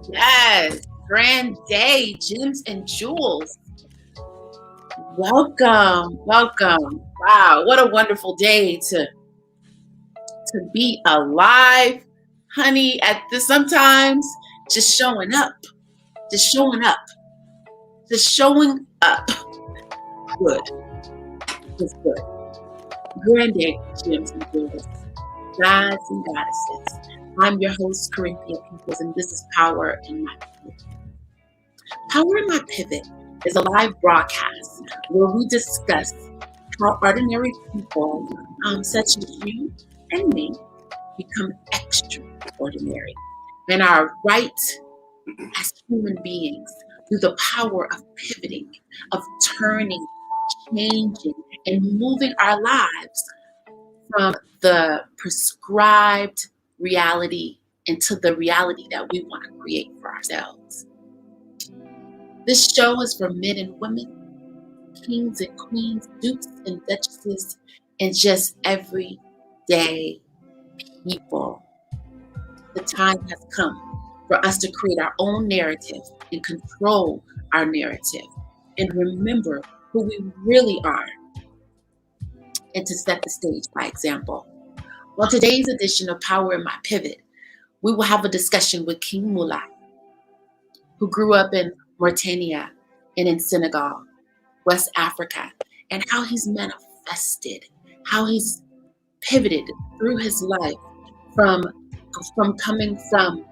Yes, grand day, gems and jewels. Welcome, welcome. Wow, what a wonderful day to be alive, honey. At this sometimes just showing up, just showing up, just showing up. Good, just good. Grand day, gems and jewels, gods and goddesses. I'm your host, Corinthia Peoples, and this is Power in My Pivot. Power in My Pivot is a live broadcast where we discuss how ordinary people, such as you and me, become extraordinary and our right as human beings through the power of pivoting, of turning, changing, and moving our lives from the prescribed reality into the reality that we want to create for ourselves. This show is for men and women, kings and queens, dukes and duchesses, and just everyday people. The time has come for us to create our own narrative and control our narrative and remember who we really are and to set the stage by example. On today's edition of Power in My Pivot, we will have a discussion with King Moulah, who grew up in Mauritania and in Senegal, West Africa, and how he's manifested, how he's pivoted through his life from coming from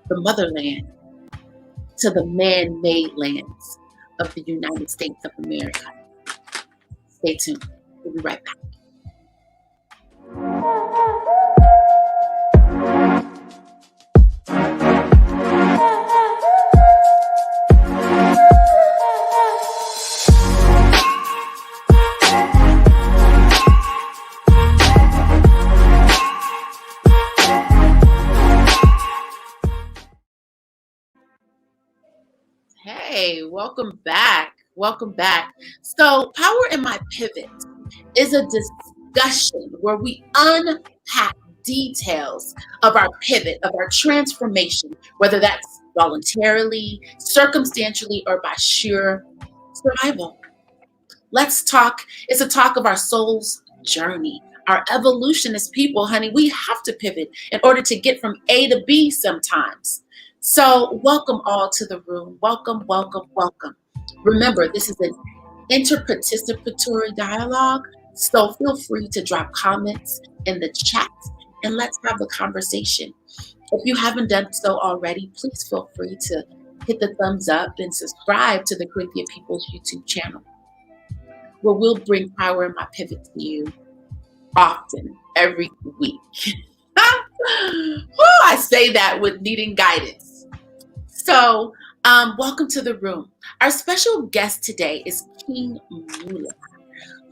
the motherland to the man-made lands of the United States of America. Stay tuned. We'll be right back. Hey, welcome back. Welcome back. So, Power in My Pivot is a discussion where we unpack details of our pivot, of our transformation, whether that's voluntarily, circumstantially, or by sheer survival. Let's talk. It's a talk of our soul's journey, our evolution as people, honey. We have to pivot in order to get from A to B sometimes. So, welcome all to the room. Welcome, welcome, welcome. Remember, this is an interparticipatory dialogue, so feel free to drop comments in the chat and let's have a conversation. If you haven't done so already, please feel free to hit the thumbs up and subscribe to the Corinthia People's YouTube channel, where we'll bring Power in My Pivot to you often, every week. Well, I say that with needing guidance. So, welcome to the room. Our special guest today is King Moulah,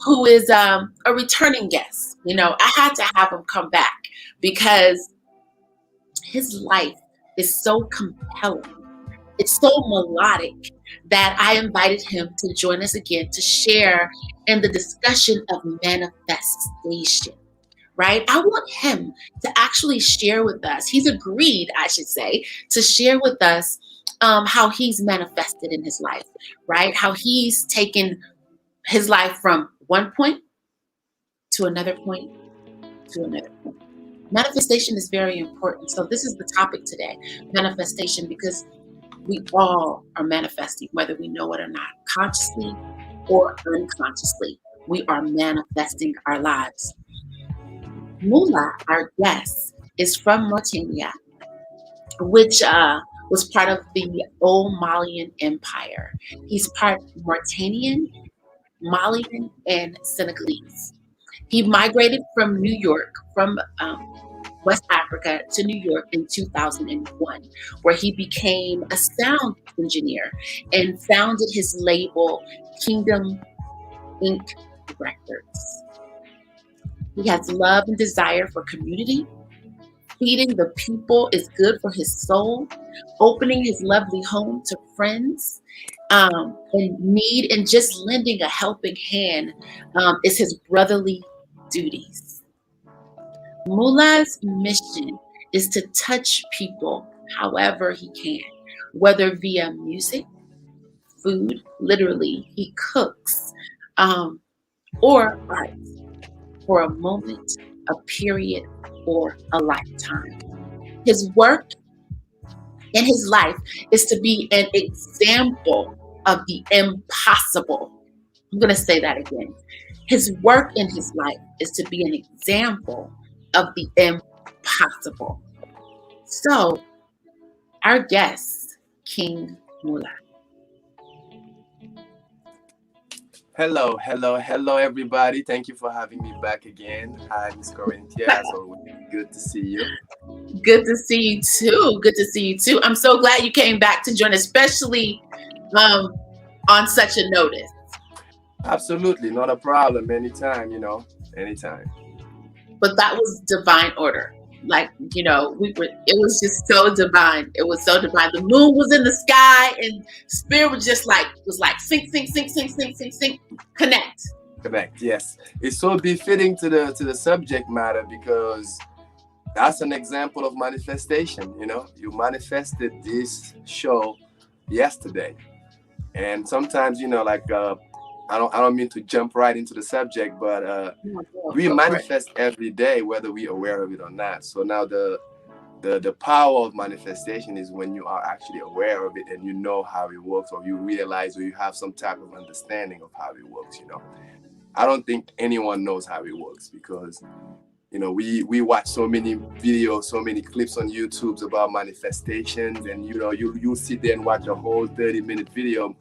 who is a returning guest. You know, I had to have him come back because his life is so compelling. It's so melodic that I invited him to join us again to share in the discussion of manifestation, right? I want him to actually share with us. He's agreed, I should say, to share with us how he's manifested in his life, right? How he's taken his life from one point to another point to another point. Manifestation is very important. So this is the topic today, manifestation, because we all are manifesting, whether we know it or not, consciously or unconsciously. We are manifesting our lives. Moulah, our guest, is from Mauritania, which was part of the old Malian Empire. He's part Mauritanian, Malian, and Senegalese. He migrated from New York, from West Africa to New York in 2001, where he became a sound engineer and founded his label, Kingdom Inc. Records. He has love and desire for community. Feeding the people is good for his soul. Opening his lovely home to friends in need, and just lending a helping hand is his brotherly duties. Moulah's mission is to touch people however he can, whether via music, food, literally, he cooks, or art, for a moment, a period, or a lifetime. His work in his life is to be an example of the impossible. I'm going to say that again. His work in his life is to be an example of the impossible. So, our guest, King Moulah. Hello, everybody. Thank you for having me back again. Hi, Miss Corinthia. It's always good to see you. Good to see you too. Good to see you too. I'm so glad you came back to join, especially on such a notice. Absolutely, not a problem. Anytime, anytime. But that was divine order. Like, it was just so divine. It was so divine. The moon was in the sky and spirit was just like sync, connect. Yes. It's so befitting to the subject matter, because that's an example of manifestation. You manifested this show yesterday. And sometimes, I don't mean to jump right into the subject, but we manifest every day, whether we're aware of it or not. So now the power of manifestation is when you are actually aware of it and you know how it works, or you realize, or you have some type of understanding of how it works. I don't think anyone knows how it works, because we watch so many videos, so many clips on YouTube about manifestations, and you sit there and watch a whole 30-minute video,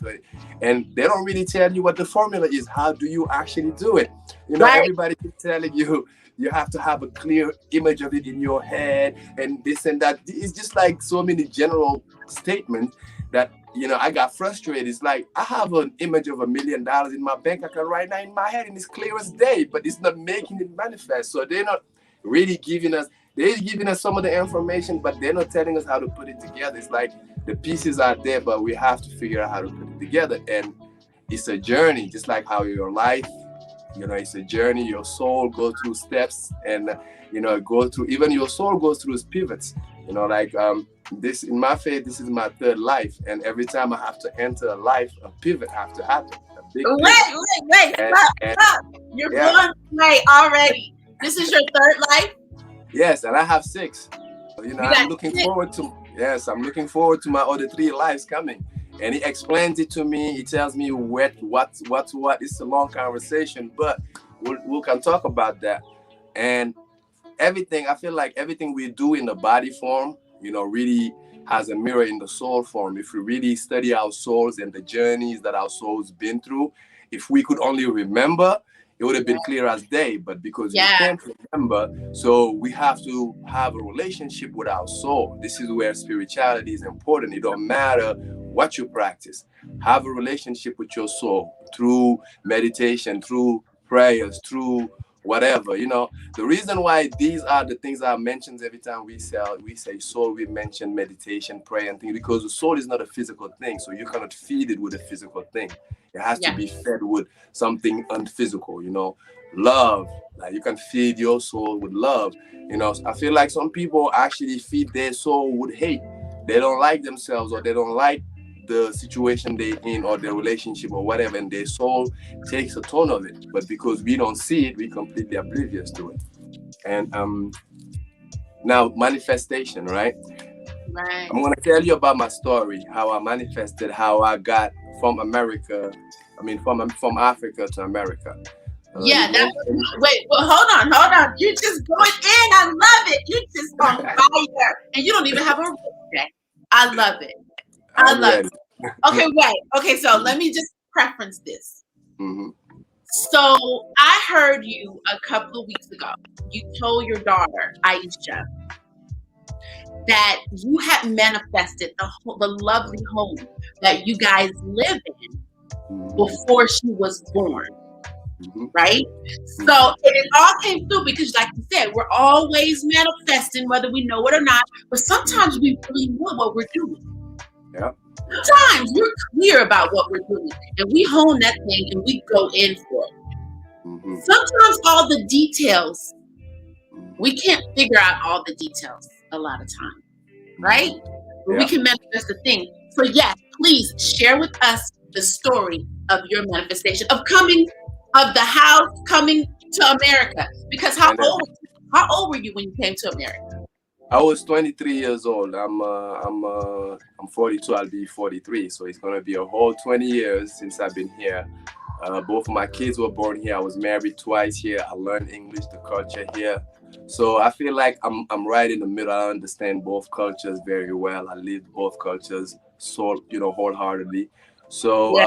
and they don't really tell you what the formula is. How do you actually do it? Right. Everybody is telling you have to have a clear image of it in your head, and this and that. It's just like so many general statements that I got frustrated. It's like I have an image of $1 million in my bank account right now in my head, and it's clear as day, but it's not making it manifest. So they're not really giving us. They're giving us some of the information, but they're not telling us how to put it together. It's like the pieces are there, but we have to figure out how to put it together. And it's a journey, just like how your life, it's a journey. Your soul goes through steps, and even your soul goes through pivots. This in my faith, this is my third life, and every time I have to enter a life, a pivot have to happen. A big Wait, stop. You're blowing away already. This is your third life? Yes, and I have 6. I'm looking forward to my other 3 lives coming. And he explains it to me. He tells me what's what. It's a long conversation, but we can talk about that. And everything, I feel like everything we do in the body form, really has a mirror in the soul form. If we really study our souls and the journeys that our souls been through, if we could only remember, it would have been clear as day. But because we can't remember, so we have to have a relationship with our soul. This is where spirituality is important. It don't matter what you practice. Have a relationship with your soul through meditation, through prayers, through whatever. The reason why these are the things I mention every time we say soul, we mention meditation, prayer, and things, because the soul is not a physical thing, so you cannot feed it with a physical thing. It has to be fed with something unphysical. Love. Like you can feed your soul with love. I feel like some people actually feed their soul with hate. They don't like themselves, or they don't like the situation they're in, or their relationship, or whatever, and their soul takes a ton of it. But because we don't see it, we're completely oblivious to it. And now manifestation, right? I'm going to tell you about my story, how I manifested, how I got from Africa to America. Wait, well, hold on. You just going in. I love it. You just on fire, and you don't even have a birthday. I love it. I love it. Okay, wait. Okay, so let me just preference this. Mm-hmm. So I heard you a couple of weeks ago. You told your daughter, Aisha, that you had manifested the lovely home that you guys live in before she was born. Right? So it all came through because, like you said, we're always manifesting, whether we know it or not. But sometimes we really know what we're doing. Yeah. Sometimes we're clear about what we're doing and we hone that thing and we go in for it. Mm-hmm. Sometimes all the details, we can't figure out all the details a lot of time, right? But we can manifest the thing. So yes, please share with us the story of your manifestation of the house coming to America. Because how old were you when you came to America? I was 23 years old. I'm 42. I'll be 43. So it's gonna be a whole 20 years since I've been here. Both of my kids were born here. I was married twice here. I learned English, the culture here. So I feel like I'm right in the middle. I understand both cultures very well. I lived both cultures wholeheartedly. So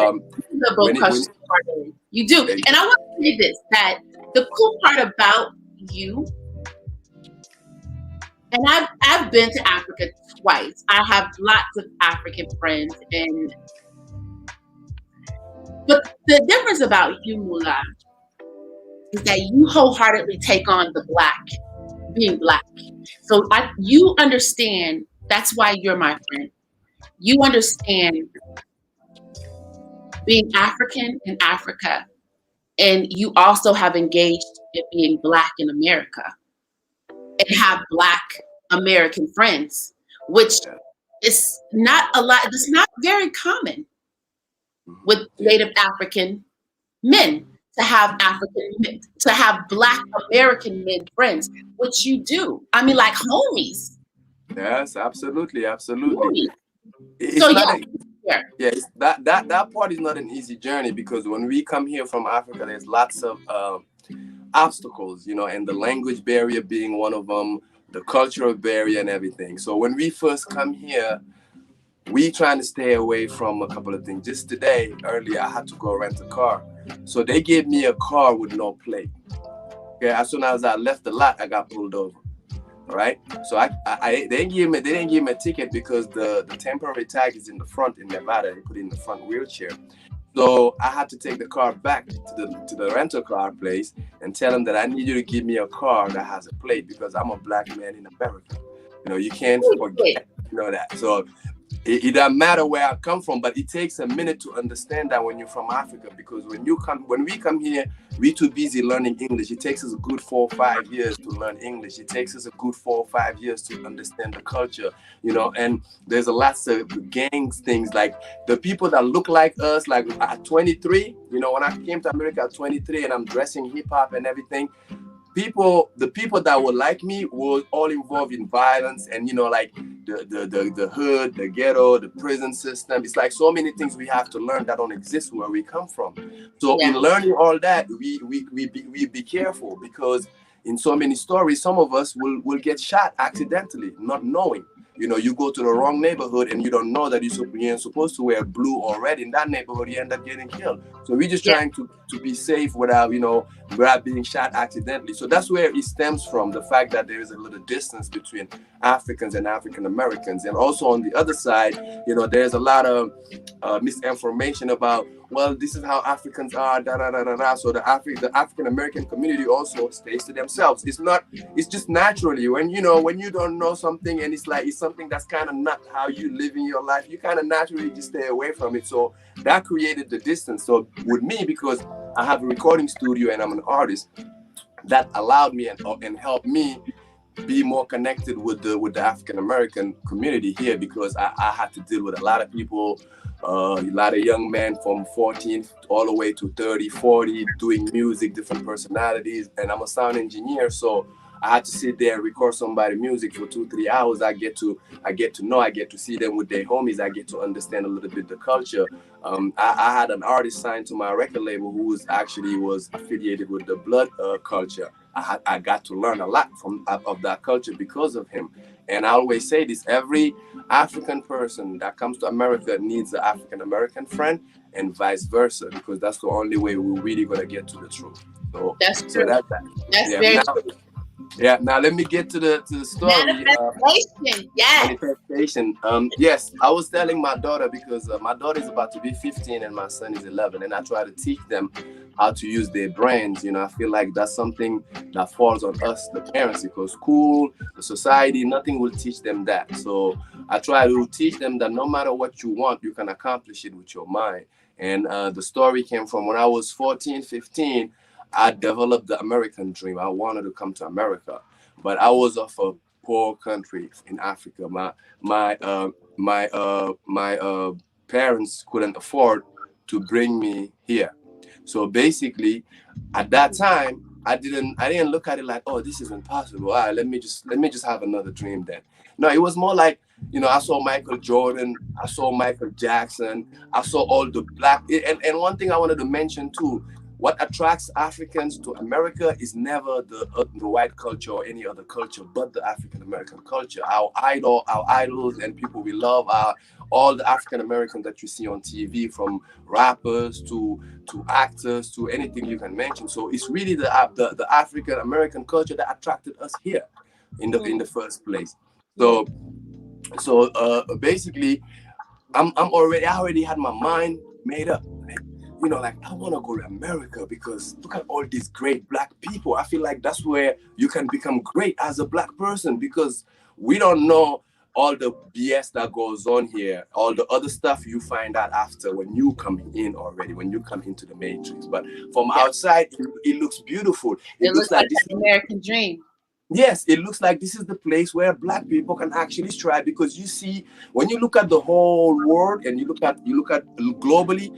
you do. And I want to say this, that the cool part about you, and I've been to Africa twice. I have lots of African friends, but the difference about you, Moulah, is that you wholeheartedly take on being black. So you understand, that's why you're my friend. You understand being African in Africa, and you also have engaged in being black in America and have black American friends, which is not a lot. It's not very common with Native African men to have black American men friends, which you do. I mean, like homies. Yes, absolutely. Homies. It's So that part is not an easy journey, because when we come here from Africa, there's lots of obstacles, and the language barrier being one of them, the cultural barrier and everything. So when we first come here, we trying to stay away from a couple of things. Just today, earlier, I had to go rent a car. So they gave me a car with no plate. Okay, as soon as I left the lot, I got pulled over. All right. So they didn't give me a ticket because the temporary tag is in the front in Nevada. They put it in the front wheelchair. So I had to take the car back to the rental car place and tell them that I need you to give me a car that has a plate, because I'm a black man in America. You can't forget that. So it doesn't matter where I come from, but it takes a minute to understand that when you're from Africa, because when we come here, we're too busy learning English. It takes us a good 4 or 5 years to learn English. It takes us a good 4 or 5 years to understand the culture, and there's a lots of gangs things, like the people that look like us, like at 23, when I came to America at 23 and I'm dressing hip hop and everything, the people that were like me were all involved in violence and like the hood, the ghetto, the prison system. It's like so many things we have to learn that don't exist where we come from. So in learning all that, we be careful, because in so many stories, some of us will get shot accidentally, not knowing. You go to the wrong neighborhood and you don't know that you're supposed to wear blue or red in that neighborhood. You end up getting killed. So we're just trying to be safe without being shot accidentally. So that's where it stems from, the fact that there is a little distance between Africans and African Americans. And also on the other side, there's a lot of misinformation about, well, this is how Africans are, da da da da da. So the African American community also stays to themselves. It's just naturally when you don't know something and it's something that's kind of not how you live in your life, you kind of naturally just stay away from it. So that created the distance. So with me, because I have a recording studio and I'm an artist, that allowed me and helped me be more connected with the African American community here, because I had to deal with a lot of people, a lot of young men from 14 all the way to 30, 40, doing music, different personalities. And I'm a sound engineer, so I had to sit there and record somebody's music for 2-3 hours. I get to see them with their homies. I get to understand a little bit the culture. I had an artist signed to my record label who was affiliated with the blood culture. I got to learn a lot of that culture because of him. And I always say this: every African person that comes to America needs an African American friend, and vice versa, because that's the only way we're really gonna get to the truth. So that's true. That's very true. Yeah. Now let me get to the story. Manifestation. Yes. Manifestation. Yes, I was telling my daughter because my daughter is about to be 15 and my son is 11, and I try to teach them how to use their brains. You know, I feel like that's something that falls on us, the parents, because school, the society, nothing will teach them that. So I try to teach them that no matter what you want, you can accomplish it with your mind. And the story came from when I was 14, 15. I developed the American dream. I wanted to come to America, but I was of a poor country in Africa. My parents couldn't afford to bring me here. So basically, at that time, I didn't look at it like, oh, this is impossible. All right, let me just have another dream then. No, it was more like, I saw Michael Jordan, I saw Michael Jackson, I saw all the black. And one thing I wanted to mention too, what attracts Africans to America is never the white culture or any other culture, but the African American culture. Our idols, and people we love are all the African Americans that you see on TV, from rappers to actors to anything you can mention. So it's really the African American culture that attracted us here in the first place. So basically, I already had my mind made up. Like I want to go to America because look at all these great black people. I feel like that's where you can become great as a black person, because we don't know all the BS that goes on here, all the other stuff you find out after when you come in already, when you come into the matrix. But from outside, it looks beautiful. It looks like this American dream. Yes, it looks like this is the place where black people can actually strive, because you see, when you look at the whole world and you look at globally,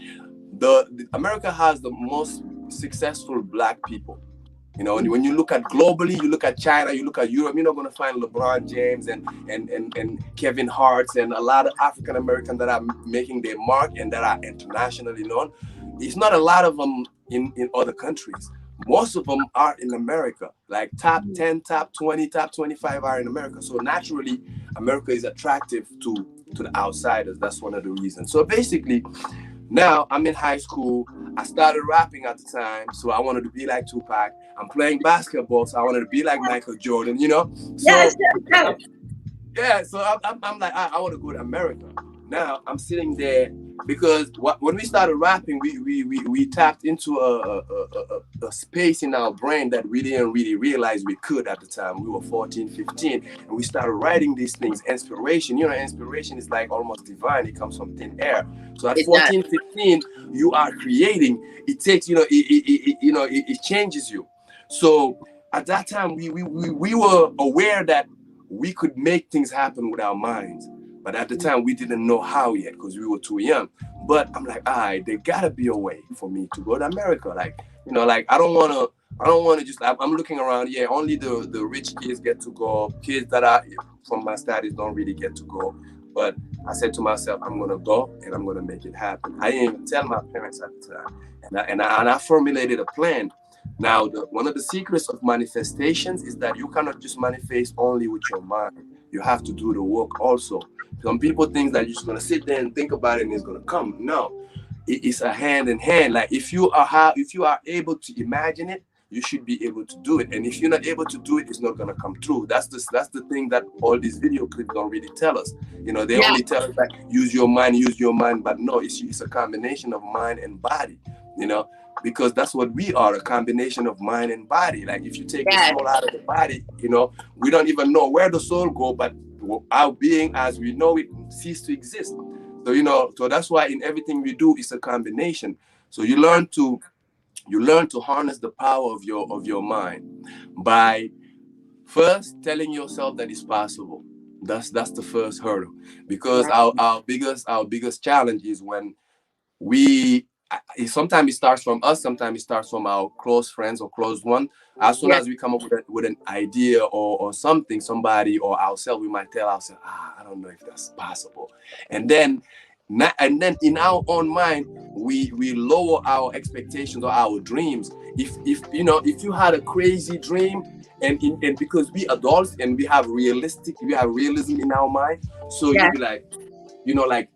the America has the most successful black people. When you look at globally, you look at China, you look at Europe, you're not going to find LeBron James and Kevin Hart's and a lot of African Americans that are making their mark and that are internationally known. It's not a lot of them in other countries. Most of them are in America. Like top 10, top 20, top 25 are in America. So naturally, America is attractive to the outsiders. That's one of the reasons. So basically, now I'm in high school. I started rapping at the time, so I wanted to be like Tupac. I'm playing basketball, so I wanted to be like Michael Jordan, So, yes. Yeah, so I'm like, I want to go to America. Now I'm sitting there because when we started rapping, we tapped into a space in our brain that we didn't really realize we could at the time. We were 14, 15, and we started writing these things. Inspiration, inspiration is like almost divine. It comes from thin air. So at 14, 15, you are creating. It takes, it changes you. So at that time, we were aware that we could make things happen with our minds. But at the time, we didn't know how yet because we were too young. But I'm like, there gotta be a way for me to go to America. Like, I don't wanna just, I'm looking around. Yeah, only the rich kids get to go. Kids that are from my studies don't really get to go. But I said to myself, I'm gonna go and I'm gonna make it happen. I didn't even tell my parents at the time. And I formulated a plan. Now, one of the secrets of manifestations is that you cannot just manifest only with your mind. You have to do the work also. Some people think that you're just gonna sit there and think about it and it's gonna come. No, it's a hand in hand. Like if you are able to imagine it, you should be able to do it. And if you're not able to do it, it's not gonna come true. That's the thing that all these video clips don't really tell us. They only tell us that use your mind, but no, it's a combination of mind and body. Because that's what we are, a combination of mind and body. Like if you take the soul out of the body, we don't even know where the soul go, but our being as we know it cease to exist. So so that's why in everything we do, it's a combination. So you learn to harness the power of your mind by first telling yourself that it's possible. That's the first hurdle, because our biggest challenge is when sometimes it starts from us, sometimes it starts from our close friends or close one. As soon as we come up with an idea or something, somebody or ourselves, we might tell ourselves, I don't know if that's possible. And then in our own mind, we lower our expectations or our dreams. If you had a crazy dream, and because we adults and we have realism in our mind, so you'd be like, like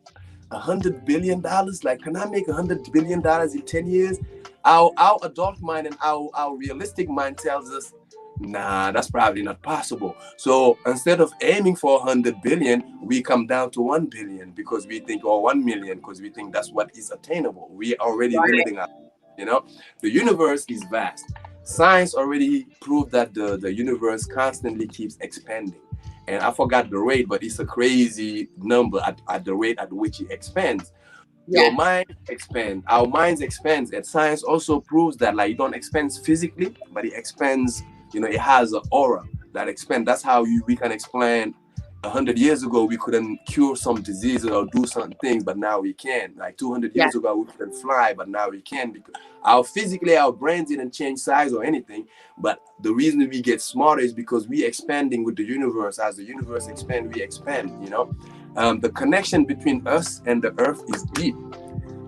$100 billion, like, can I make $100 billion in 10 years? Our adult mind and our realistic mind tells us, Nah, that's probably not possible. So instead of aiming for 100 billion, we come down to 1 billion because we think, or 1 million, because we think that's what is attainable. We are already Right. limiting us. You know, the universe is vast. Science already proved that the universe constantly keeps expanding. And I forgot the rate, but it's a crazy number at the rate at which it expands. Your Yes. mind expands, our minds expands, and science also proves that like it don't expand physically, but it expands. It has an aura that expands. That's how we can explain. 100 years ago, we couldn't cure some diseases or do some things, but now we can. Like 200 Yes. years ago, we couldn't fly, but now we can because our brains didn't change size or anything. But the reason we get smarter is because we expanding with the universe. As the universe expands, we expand. The connection between us and the earth is deep.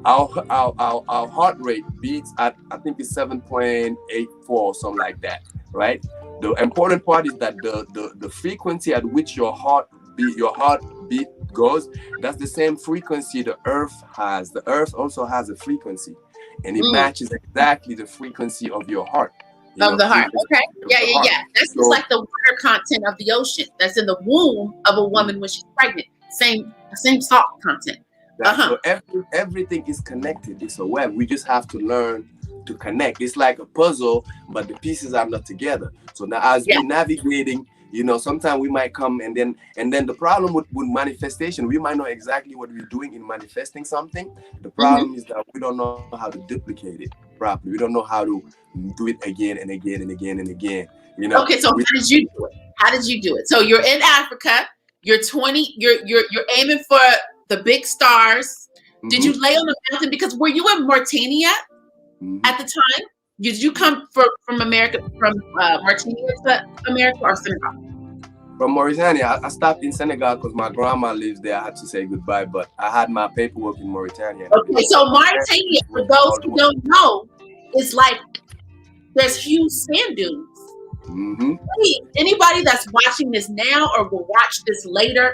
Our heart rate beats at, I think it's 7.84, something like that, right? The important part is that the frequency at which your heartbeat goes, that's the same frequency the earth has. The earth also has a frequency, and it Mm. matches exactly the frequency of your heart. Of the heart. Okay. Of Yeah, the yeah, heart. yeah. That's just So like the water content of the ocean. That's in the womb of a woman when she's pregnant. Same salt content. so everything is connected. It's a web. We just have to learn to connect. It's like a puzzle, but the pieces are not together. So now, as Yeah. we're navigating, sometimes we might come and then the problem with manifestation, we might know exactly what we're doing in manifesting something. The Hmm. problem is that we don't know how to duplicate it properly. We don't know how to do it again and again and again and again. Okay, so how We, did you do it? How did you do it? So you're in Africa. You're 20. You're aiming for the big stars. Did you Mhm, lay on the mountain? Because were you in Mauritania mhm. at the time? Did you come from America, from Mauritania to America or Senegal? From Mauritania, I stopped in Senegal because my grandma lives there. I had to say goodbye, but I had my paperwork in Mauritania and Okay, everything. so But Mauritania Mauritania, is for where those all the who money. don't know, is like there's huge sand dunes. Mm-hmm. Anybody that's watching this now or will watch this later,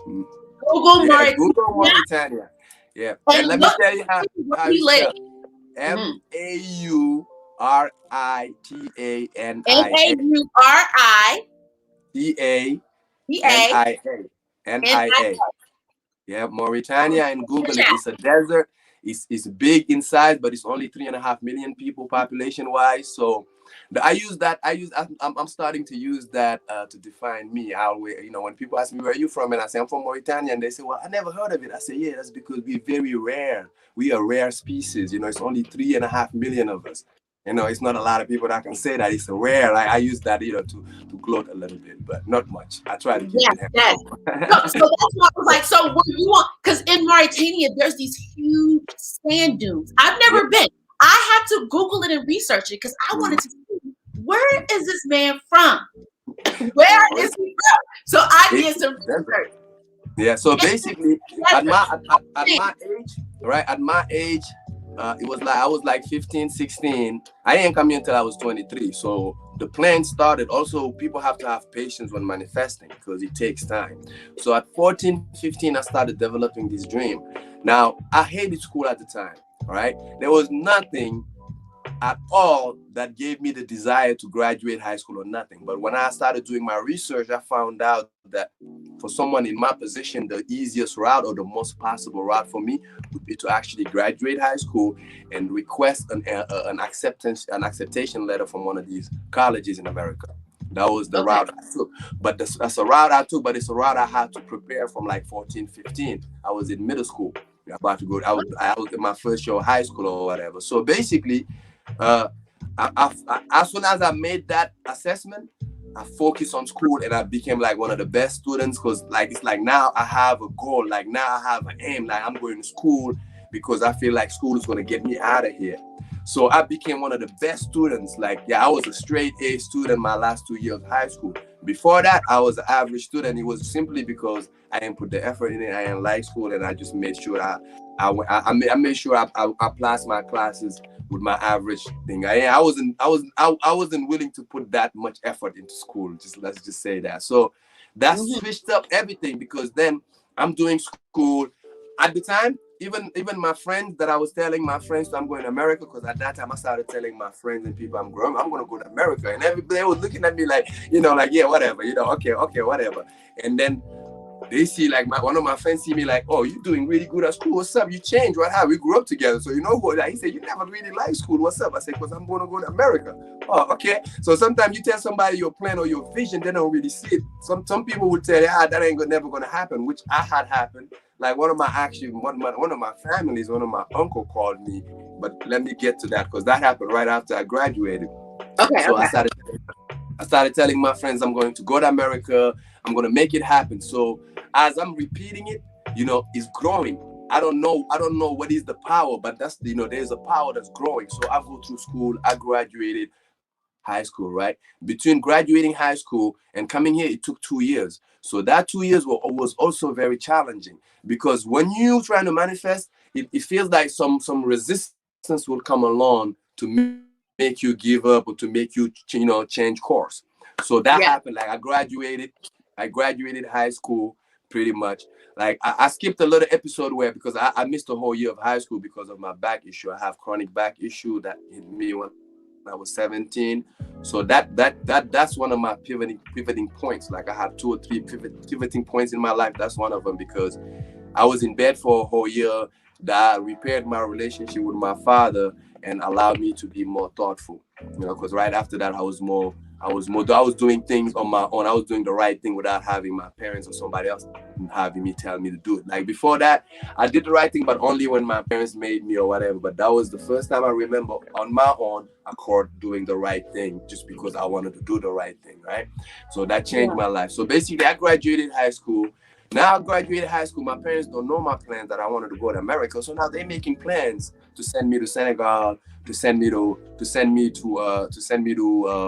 Google Yeah, Google Mauritania Mauritania. Yeah, and and let me look tell you how, where how he you lives. spell Mhm. Mauritanania. Mauritania. Nia. Yeah, Mauritania, and Google it. It's a desert. It's big in size, but it's only 3.5 million people population wise. So I use that. I'm starting to use that to define me. I always, when people ask me where are you from, and I say I'm from Mauritania, and they say, well, I never heard of it. I say, yeah, that's because we're very rare. We are a rare species. It's only 3.5 million of us. It's not a lot of people that can say that. It's a rare. I use that, to gloat a little bit, but not much. I try to keep Yes, it yes. So humble. that's why I was like, so were you on? Because in Mauritania, there's these huge sand dunes. I've Yeah. never been. I had to Google it and research it because I wanted Mhm. to see where is this man from? Where is he from? So I It's did some desert. research. Yeah. So It's basically, at desert. my age, right? At my age, it was like I was like 15, 16. I didn't come here until I was 23. So the plan started. Also, people have to have patience when manifesting because it takes time. So at 14, 15, I started developing this dream. Now, I hated school at the time. All right. There was nothing at all that gave me the desire to graduate high school or nothing. But when I started doing my research, I found out that for someone in my position, the easiest route or the most possible route for me would be to actually graduate high school and request an acceptation letter from one of these colleges in America. That was the Okay. route I took. But that's a route I took, but it's a route I had to prepare from like 14, 15. I was in middle school. About to go. I was in my first year of high school or whatever. So basically, uh, as soon as I made that assessment, I focused on school and I became like one of the best students because like it's like now I have a goal, like now I have an aim, like I'm going to school because I feel like school is going to get me out of here. So I became one of the best students. Like, yeah, I was a straight A student my last 2 years of high school. Before that, I was an average student. It was simply because I didn't put the effort in it. I didn't like school, and I just made sure I made sure I passed my classes with my average thing. I wasn't willing to put that much effort into school. Just let's just say that. So that Mhm. switched up everything because then I'm doing school at the time. even my friends that I was telling my friends I'm going to America, because at that time I started telling my friends and people I'm going to go to America, and everybody was looking at me like, like, yeah, whatever, okay, whatever. And then they see like one of my friends see me like, oh, you're doing really good at school. What's up? You changed. What happened? We grew up together. So you know what? He said, you never really liked school. What's up? I said, because I'm going to go to America. Oh, okay. So sometimes you tell somebody your plan or your vision, they don't really see it. Some people would tell you, that ain't never going to happen, which I had happened. Like one of my families, one of my uncle called me. But let me get to that, because that happened right after I graduated. Okay. So I started telling my friends I'm going to go to America. I'm going to make it happen. So as I'm repeating it, it's growing. I don't know what is the power, but that's, there's a power that's growing. So I go through school. I graduated high school, right? Between graduating high school and coming here, it took 2 years. So that 2 years was also very challenging, because when you trying to manifest, it feels like some resistance will come along to make you give up or to make you, change course. So that happened. Like I graduated high school pretty much. Like I skipped a little episode where, because I missed a whole year of high school because of my back issue. I have chronic back issue that hit me when I was 17. So that's one of my pivoting points. Like I have 2 or 3 pivoting points in my life. That's one of them, because I was in bed for a whole year. That repaired my relationship with my father and allowed me to be more thoughtful. Because right after that, I was doing things on my own. I was doing the right thing without having my parents or somebody else having me tell me to do it. Like before that, I did the right thing, but only when my parents made me or whatever. But that was the first time I remember on my own accord doing the right thing, just because I wanted to do the right thing, right? So that changed my life. So basically, I graduated high school. Now I graduated high school. My parents don't know my plans that I wanted to go to America. So now they're making plans to send me to Senegal, to send me to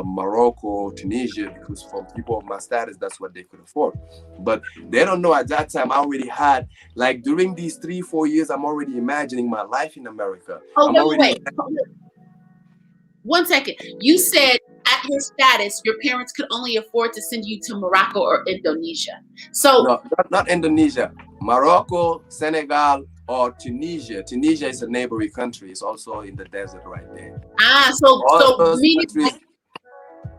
Morocco, Tunisia, because for people of my status, that's what they could afford. But they don't know at that time I already had, like during these 3-4 years, I'm already imagining my life in America. Wait. 1 second. You said at your status, your parents could only afford to send you to Morocco or Indonesia. So no, not Indonesia, Morocco, Senegal, or Tunisia. Tunisia is a neighboring country. It's also in the desert right there. So meaning countries,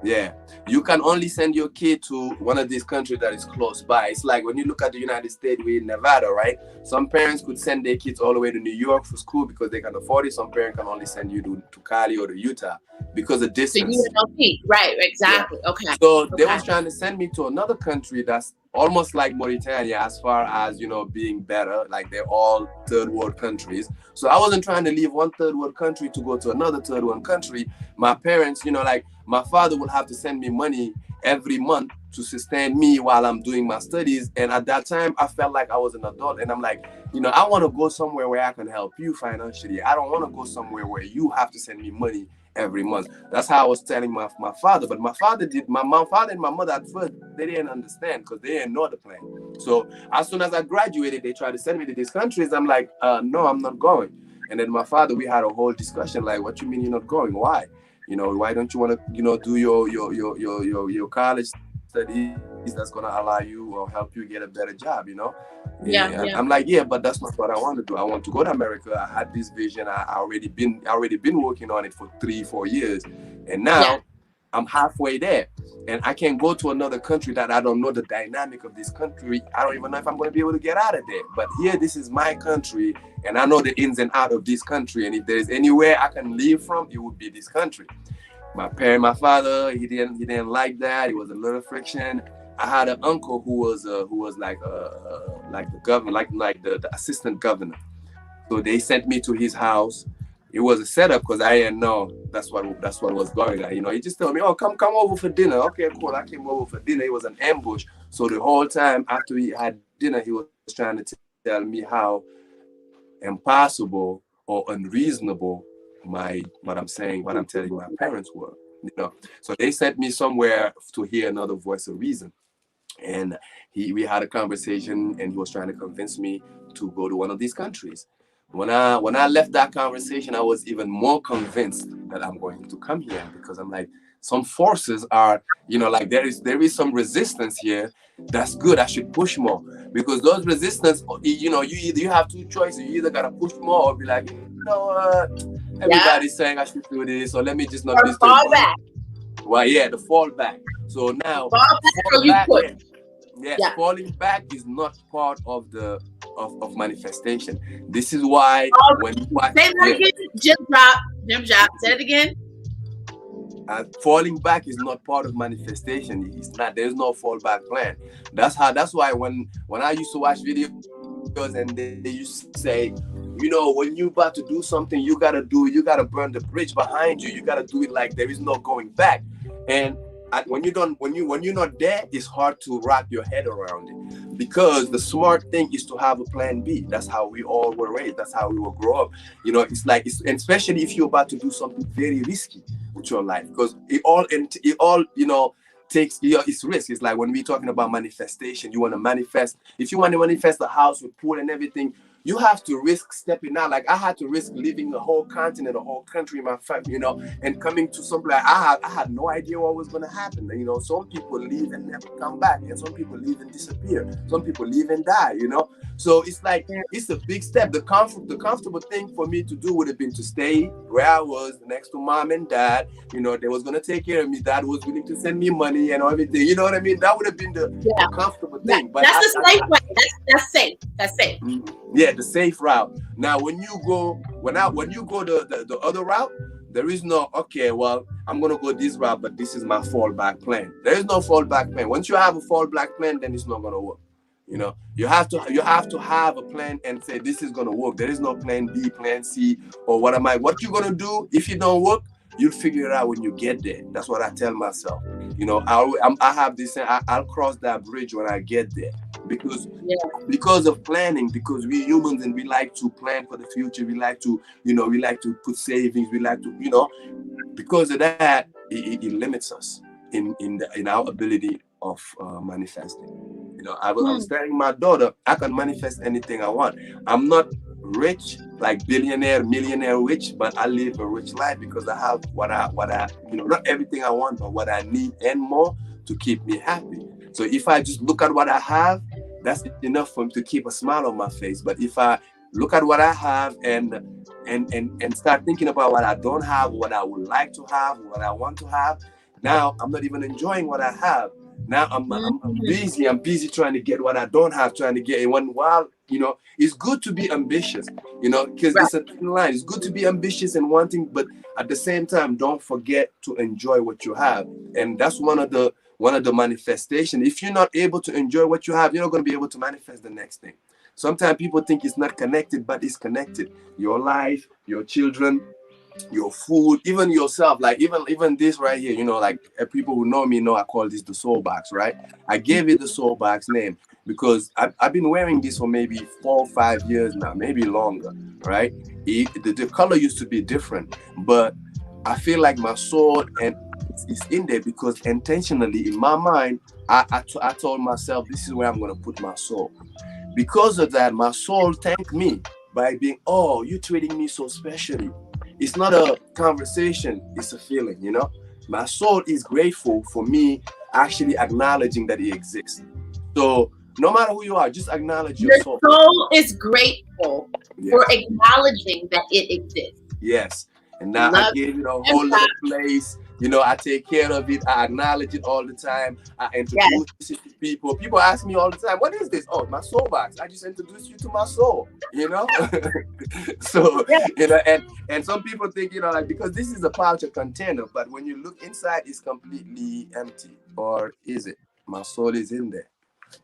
yeah, you can only send your kid to one of these countries that is close by. It's like when you look at the United States, we're in Nevada, right? Some parents could send their kids all the way to New York for school because they can afford it. Some parents can only send you to Cali or to Utah because of distance. Right, exactly. Yeah. Okay. So they was trying to send me to another country that's almost like Mauritania as far as, being better. Like they're all third world countries. So I wasn't trying to leave one third world country to go to another third world country. My parents, like my father would have to send me money every month to sustain me while I'm doing my studies. And at that time, I felt like I was an adult. And I'm like, I want to go somewhere where I can help you financially. I don't want to go somewhere where you have to send me money every month. That's how I was telling my father. But my father and my mother at first, they didn't understand because they didn't know the plan. So as soon as I graduated, they tried to send me to these countries. I'm like, no, I'm not going. And then my father, we had a whole discussion like, what you mean you're not going? Why? Why don't you want to, do your college studies that's going to allow you or help you get a better job, Yeah. I'm like, yeah, but that's not what I want to do. I want to go to America. I had this vision. I already been working on it for 3-4 years. And now I'm halfway there. And I can go to another country that I don't know the dynamic of this country. I don't even know if I'm going to be able to get out of there. But here, this is my country. And I know the ins and outs of this country. And if there's anywhere I can live from, it would be this country. My father, he didn't like that. It was a little friction. I had an uncle who was like the governor, like the assistant governor. So they sent me to his house. It was a setup because I didn't know that's what was going on. He just told me, "Oh, come over for dinner." Okay, cool. I came over for dinner. It was an ambush. So the whole time after we had dinner, he was trying to tell me how impossible or unreasonable what I'm telling my parents were. So they sent me somewhere to hear another voice of reason. And we had a conversation, and he was trying to convince me to go to one of these countries. When I left that conversation, I was even more convinced that I'm going to come here because I'm like, some forces are, like there is some resistance here. That's good. I should push more, because those resistance, you have two choices. You either gotta push more or be like, Yeah. everybody's saying I should do this, or let me just not Or disturb fall this. back. Well, yeah, the fall back. So now Fall back fall or you back, push. yes, Yeah. falling back is not part of the of manifestation. This is why when you watch, Say that again. Jim drop. Jim drop. Say it again. falling back is not part of manifestation. It's not. There's no fallback plan. That's why when I used to watch videos and they used to say, when you're about to do something, you gotta burn the bridge behind you. You gotta do it like there is no going back. And when you're not there, it's hard to wrap your head around it, because the smart thing is to have a plan B. That's how we all were raised. That's how we will grow up. It's like, and especially if you're about to do something very risky with your life, because it all takes, it's risk. It's like when we're talking about manifestation, you want to manifest. If you want to manifest a house with pool and everything, you have to risk stepping out. Like I had to risk leaving a whole continent, a whole country, my family, and coming to something like I had no idea what was going to happen. Some people leave and never come back, and some people leave and disappear. Some people leave and die. So it's like, it's a big step. The comfortable thing for me to do would have been to stay where I was, next to mom and dad. They was going to take care of me. Dad was willing to send me money and everything. You know what I mean? That would have been the comfortable thing. But that's the safe way. That's safe. That's safe. Yeah, the safe route. Now, when you go the other route, there is no, okay, well, I'm gonna go this route, but this is my fallback plan. There is no fallback plan. Once you have a fallback plan, then it's not gonna work. You have to have a plan and say this is gonna work. There is no plan B, plan C, or what you're gonna do if it don't work. You'll figure it out when you get there. That's what I tell myself. I have this. I'll cross that bridge when I get there, because of planning. Because we humans, and we like to plan for the future. We like to, put savings. We like to, because of that, it limits us in our ability of manifesting. I was telling my daughter, I can manifest anything I want. I'm not rich, like billionaire, millionaire rich, but I live a rich life because I have what I not everything I want, but what I need and more to keep me happy. So if I just look at what I have, that's enough for me to keep a smile on my face. But if I look at what I have and start thinking about what I don't have, what I would like to have, what I want to have, now I'm not even enjoying what I have. Now I'm busy. I'm busy trying to get what I don't have, trying to get in one while, it's good to be ambitious, because it's a thin line. It's good to be ambitious and wanting, but at the same time, don't forget to enjoy what you have. And that's one of the manifestations. If you're not able to enjoy what you have, you're not going to be able to manifest the next thing. Sometimes people think it's not connected, but it's connected. Your life, your children, your food, even yourself, like even this right here, like people who know me know I call this the soul box, right? I gave it the soul box name because I've been wearing this for maybe 4 or 5 years now, maybe longer, right? The color used to be different, but I feel like my soul and it's in there because intentionally in my mind, I told myself this is where I'm going to put my soul. Because of that, my soul thanked me by being, oh, you're treating me so specially. It's not a conversation, it's a feeling, My soul is grateful for me actually acknowledging that it exists. So no matter who you are, just acknowledge your soul. Your soul is grateful for acknowledging that it exists. Yes. And now I gave it a whole little place. I take care of it. I acknowledge it all the time. I introduce it to people. People ask me all the time, what is this? Oh, my soul box. I just introduced you to my soul, So, and some people think, like, because this is a pouch, a container, but when you look inside, it's completely empty. Or is it? My soul is in there.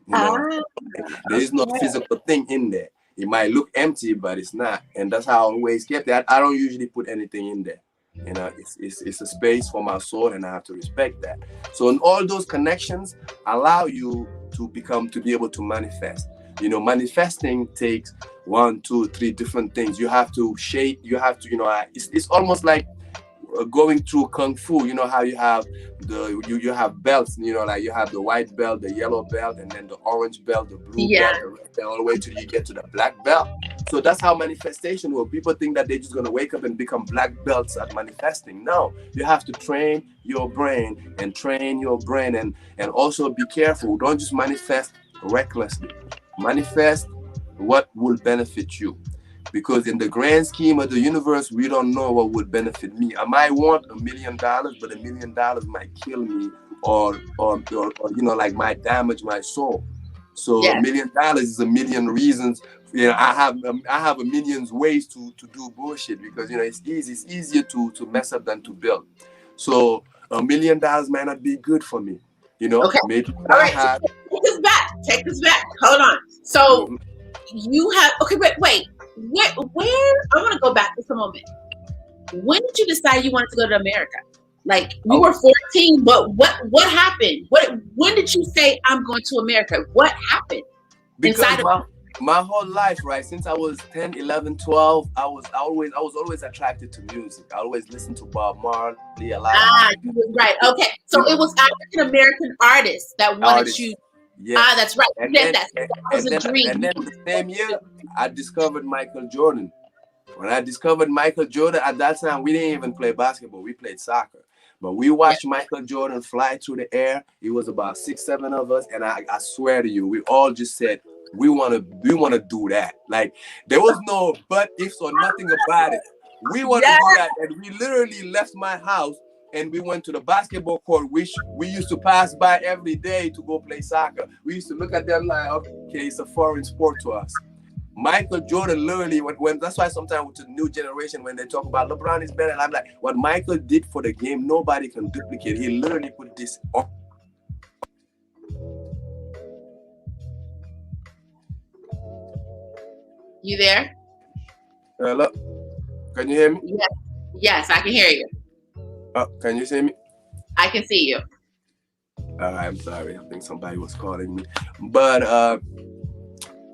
There is no physical thing in there. It might look empty, but it's not. And that's how I always kept it. I don't usually put anything in there. It's a space for my soul, and I have to respect that. So in all those connections allow you to be able to manifest. Manifesting takes 1, 2, 3 different things. You have to shape, it's almost like going through kung fu. You know how you have you have belts. You know, like you have the white belt, the yellow belt, and then the orange belt, the blue Yeah. belt, the red belt, all the way till you get to the black belt. So that's how manifestation works. People think that they're just gonna wake up and become black belts at manifesting. No, you have to train your brain and train your brain, and also be careful. Don't just manifest recklessly. Manifest what will benefit you. Because in the grand scheme of the universe, we don't know what would benefit me. I might want $1 million, but $1 million might kill me, or you know, like, might damage my soul. So Yes. $1 million is a million reasons. You know, I have a million ways to do bullshit, because, you know, it's easier to mess up than to build. So $1 million might not be good for me. You know, Okay. maybe All right. So take us back. Take us back. Hold on. So you have, okay, wait. Where I want to go back just a moment. When did you decide you wanted to go to America? Like, you were 14, but what happened? When did you say, I'm going to America? What happened? Because inside of my whole life, right, since I was 10, 11, 12, I was always attracted to music. I always listened to Bob Marley a lot. You were right. Okay. So it was African American artists that wanted you. Yes. That's right. And Yes, then, that was a dream. And then the same year, I discovered Michael Jordan. When I discovered Michael Jordan, at that time, we didn't even play basketball. We played soccer. But we watched Michael Jordan fly through the air. It was about 6, 7 of us. And I swear to you, we all just said, we want to do that. Like, there was no but ifs or nothing about it. We want to do that. And we literally left my house and we went to the basketball court, which we used to pass by every day to go play soccer. We used to look at them like, okay, it's a foreign sport to us. Michael Jordan literally, when that's why sometimes with the new generation, when they talk about LeBron is better, I'm like, what Michael did for the game, nobody can duplicate. He literally put this on. You there? Hello? Can you hear me? Yes, I can hear you. Can you see me? I can see you. I'm sorry. I think somebody was calling me. But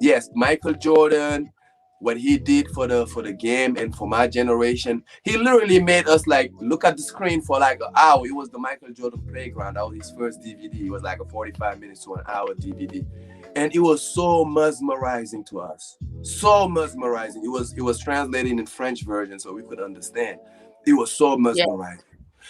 yes, Michael Jordan, what he did for the game and for my generation, he literally made us like look at the screen for like an hour. It was the Michael Jordan Playground. That was his first DVD. It was like a 45 minutes to an hour DVD. And it was so mesmerizing to us. So mesmerizing. It was translated in French version so we could understand. It was so mesmerizing.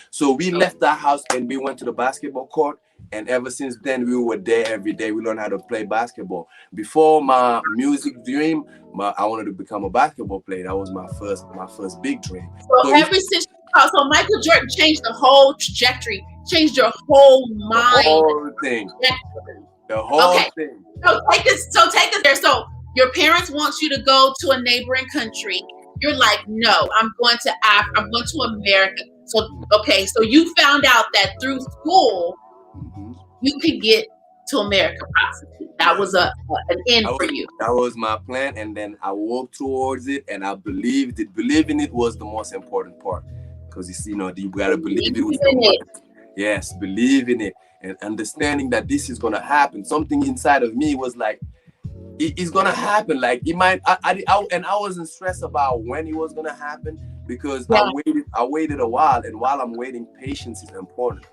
So we left that house and we went to the basketball court. And ever since then, we were there every day. We learned how to play basketball. Before my music dream, I wanted to become a basketball player. That was my first big dream. So ever since, so Michael Jordan changed the whole trajectory, changed your whole mind. The whole thing. The whole thing. So take us there. So your parents want you to go to a neighboring country. You're like, no, I'm going to I'm going to America. So so you found out that through school, you could get to America possibly. That was an end for you. That was my plan, and then I worked towards it, and I believed it. Believing it was the most important part, because you gotta believe it. Yes, believe in it, and understanding that this is gonna happen. Something inside of me was like, it's gonna happen. Like it might. And I wasn't stressed about when it was gonna happen, because I waited a while, and while I'm waiting, patience is important.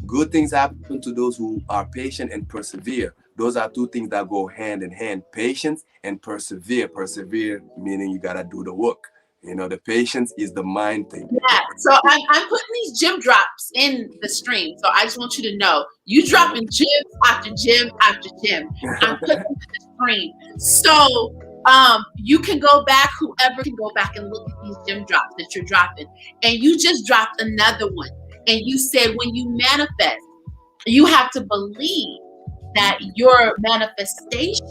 Good things happen to those who are patient and persevere. Those are two things that go hand in hand: patience and persevere. Persevere meaning you gotta do the work. The patience is the mind thing. Yeah. So I'm putting these gym drops in the stream. So I just want you to know, you dropping gym after gym after gym. I'm putting them in the stream. So you can go back, whoever can go back and look at these gym drops that you're dropping. And you just dropped another one. And you said when you manifest, you have to believe that your manifestation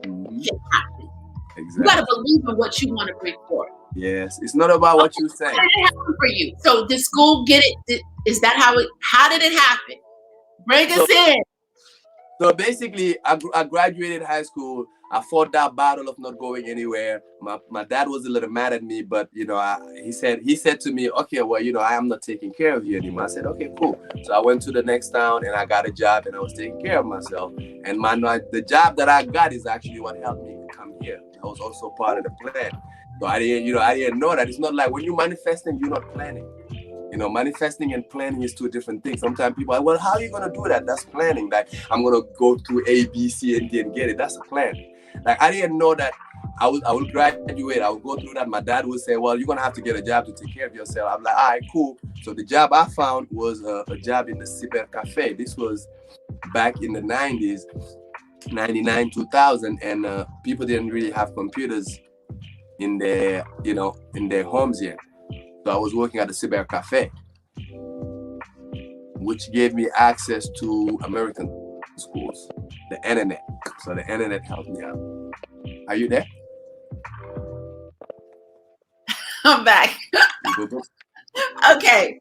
can happen. Exactly. You got to believe in what you want to bring forth. Yes, it's not about what you say. How did it happen for you? So did school get it? Is that how did it happen? Bring us in. So basically, I graduated high school. I fought that battle of not going anywhere. My dad was a little mad at me, but he said to me, okay, well, I am not taking care of you anymore. I said, okay, cool. So I went to the next town and I got a job and I was taking care of myself. And the job that I got is actually what helped me come here. That was also part of the plan. So I didn't know that. It's not like when you're manifesting, you're not planning. manifesting and planning is two different things. Sometimes people are, well, how are you gonna do that? That's planning. Like, I'm gonna go through A, B, C, and D and get it. That's a plan. Like, I didn't know that I would graduate. I would go through that. My dad would say, well, you're gonna have to get a job to take care of yourself. I'm like, all right, cool. So the job I found was a job in the cyber cafe. This was back in the 90s, 99, 2000, and people didn't really have computers in their homes yet. So I was working at the cyber cafe, which gave me access to American schools, the internet. So the internet helped me out. Are you there? I'm back. Okay.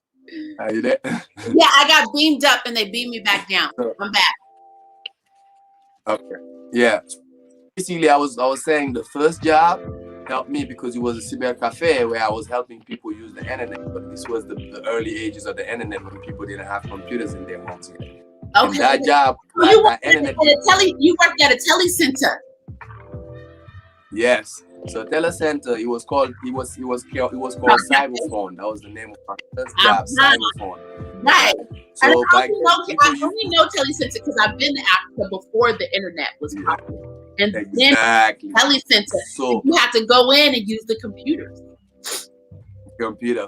Are you there? Yeah, I got beamed up and they beamed me back down. I'm back. Okay. Yeah. Basically, I was saying the first job helped me because it was a cyber cafe where I was helping people use the internet. But this was the early ages of the internet when people didn't have computers in their homes yet. Okay. And that job, you worked at a telecenter. Yes. So telecenter, it was called Cyberphone. That was the name of my first job, Cyberphone. Right. So I only know telecenter because I've been to Africa before the internet was popular. And exactly. Then telecenter. So you have to go in and use the computers.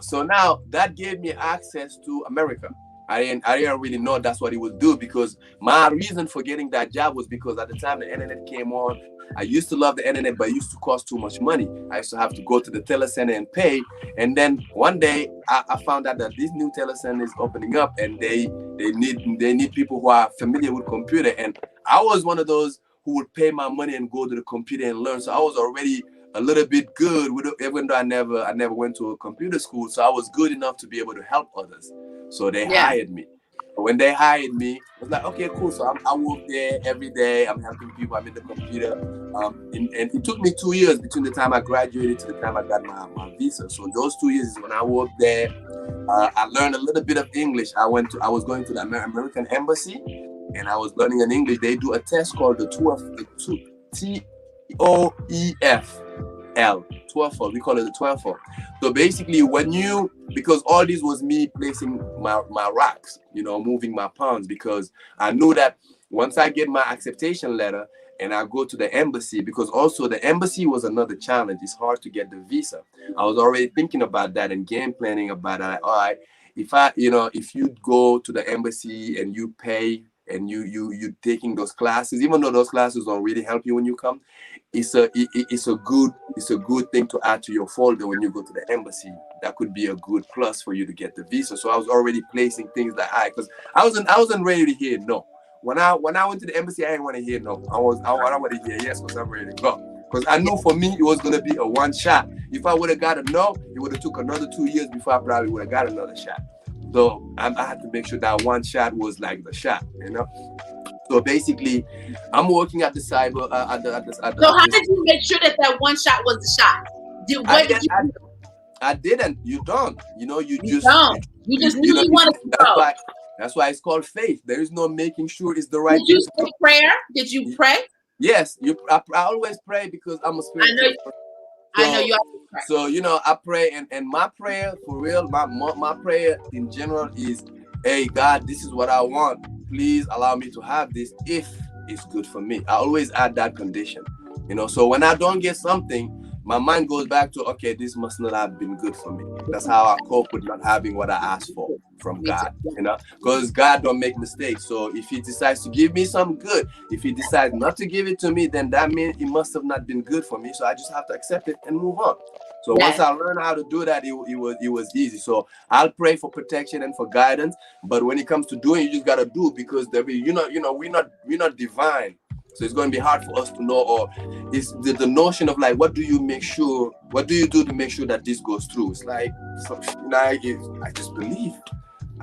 So now that gave me access to America. I didn't really know that's what it would do, because my reason for getting that job was because at the time the internet came on, I used to love the internet, but it used to cost too much money. I used to have to go to the telecenter and pay. And then one day I found out that this new telecenter is opening up, and they need people who are familiar with computer. And I was one of those who would pay my money and go to the computer and learn. So I was already a little bit good with it, even though I never went to a computer school. So I was good enough to be able to help others. So they hired me. When they hired me, I was like, okay, cool. So I work there every day. I'm helping people. I'm in the computer. And it took me 2 years between the time I graduated to the time I got my visa. So those 2 years is when I worked there. I learned a little bit of English. I was going to the American Embassy, and I was learning in English. They do a test called the TOEFL. We call it the TOEFL. So basically, because all this was me placing my racks, moving my pounds, because I knew that once I get my acceptation letter and I go to the embassy, because also the embassy was another challenge. It's hard to get the visa. I was already thinking about that and game planning about that. All right, if you go to the embassy and you pay and you taking those classes, even though those classes don't really help you when you come, it's a good thing to add to your folder when you go to the embassy. That could be a good plus for you to get the visa. So I was already placing things that because I wasn't ready to hear no. When I went to the embassy, I didn't want to hear no. I want to hear yes, because I'm ready to go. Because I knew for me it was gonna be a one shot. If I would have got a no, it would have took another 2 years before I probably would have got another shot. So I had to make sure that one shot was like the shot, So basically, I'm working at the cyber. So how did you make sure that one shot was the shot? I didn't. You don't. You just knew you wanted to go. That's why it's called faith. There is no making sure it's the right. Did you say prayer? Did you pray? Yes, I always pray because I'm a spiritual. I know you always pray. So I pray, and my prayer for real, my prayer in general is, hey God, this is what I want. Please allow me to have this if it's good for me. I always add that condition, So when I don't get something, my mind goes back to, okay, this must not have been good for me. That's how I cope with not having what I asked for from God, because God don't make mistakes. So if he decides to give me some good, if he decides not to give it to me, then that means it must have not been good for me. So I just have to accept it and move on. So once I learned how to do that, it was easy. So I'll pray for protection and for guidance. But when it comes to doing, you just gotta do, because we're not divine. So it's going to be hard for us to know, or it's the notion of like, what do you do to make sure that this goes through? It's like, I just believe.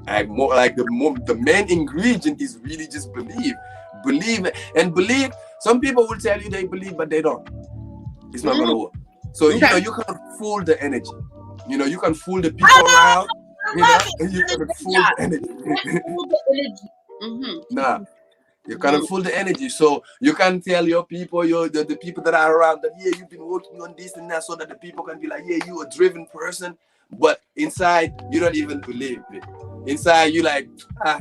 The main ingredient is really just believe. Believe. Some people will tell you they believe, but they don't. It's not going to work. So, you can fool the energy. You can fool the people around. You can fool the energy. Nah. You can fool the energy. So you can tell your people, the people that are around that, you've been working on this and that, so that the people can be like, you're a driven person. But inside, you don't even believe it. Inside, you like,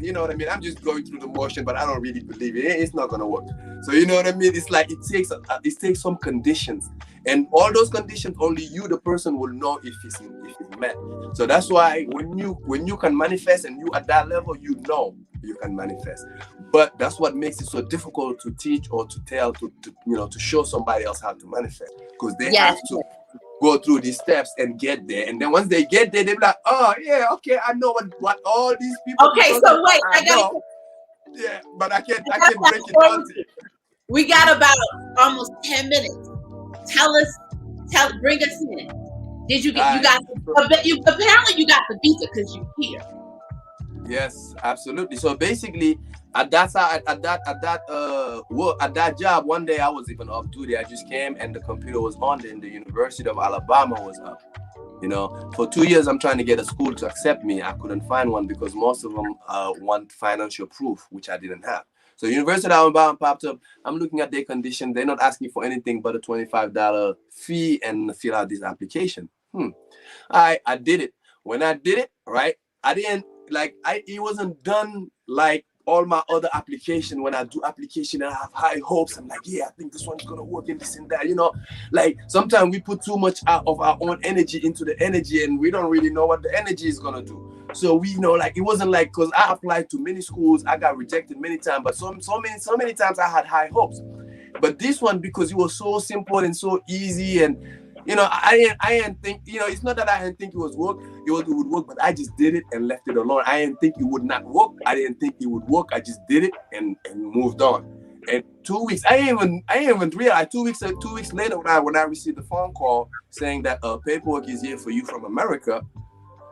you know what I mean? I'm just going through the motion, but I don't really believe it. It's not gonna work. So you know what I mean? It's like it takes some conditions, and all those conditions only you, the person, will know if it's met. So that's why when you can manifest and you at that level, you know you can manifest. But that's what makes it so difficult to teach or to tell to show somebody else how to manifest, because they Yes. have to go through these steps and get there. And then once they get there, they be like, oh yeah, okay, I know what all these people. Okay, so wait, I know. Yeah, but I can't break it down to you. We got about almost 10 minutes. Bring us in. Did you get? You got? Apparently you got the visa because you here. Yes, absolutely. So basically, at that job, one day I was even off duty. I just came and the computer was on, and the University of Alabama was up. You know, for 2 years I'm trying to get a school to accept me. I couldn't find one because most of them want financial proof, which I didn't have. So University of Alabama popped up. I'm looking at their condition. They're not asking for anything but a $25 fee and fill out this application. I did it. When I did it, right, I didn't it wasn't done like all my other application. When I do application, I have high hopes. I'm like, yeah, I think this one's gonna work and this and that. You know, like sometimes we put too much out of our own energy into the energy, and we don't really know what the energy is gonna do. So we know, like, it wasn't like, because I applied to many schools, I got rejected many times, but so many times I had high hopes. But this one, because it was so simple and so easy, and you know, I didn't think, you know, it's not that I didn't think it would work, but I just did it and left it alone. I didn't think it would not work. I didn't think it would work. I just did it and moved on. And 2 weeks, I didn't even realize. 2 weeks later, when I received the phone call saying that paperwork is here for you from America,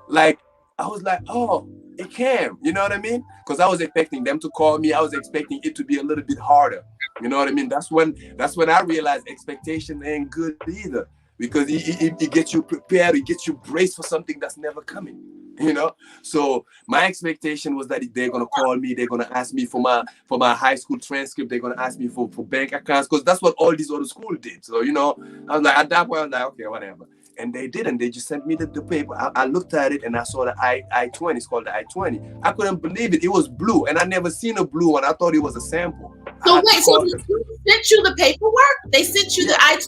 like, I was like, oh, it came. You know what I mean? Because I was expecting them to call me. I was expecting it to be a little bit harder. You know what I mean? That's when I realized expectation ain't good either. Because it gets you prepared, it gets you braced for something that's never coming, you know. So my expectation was that they're gonna call me, they're gonna ask me for my high school transcript, they're gonna ask me for bank accounts, because that's what all these other schools did. So, you know, I was like, at that point, I was like, okay, whatever. And they didn't. They just sent me the paper. I looked at it and I saw the I-20. It's called the I-20. I couldn't believe it. It was blue, and I never seen a blue one. I thought it was a sample. So wait, so they sent you the paperwork? They sent you the I-20?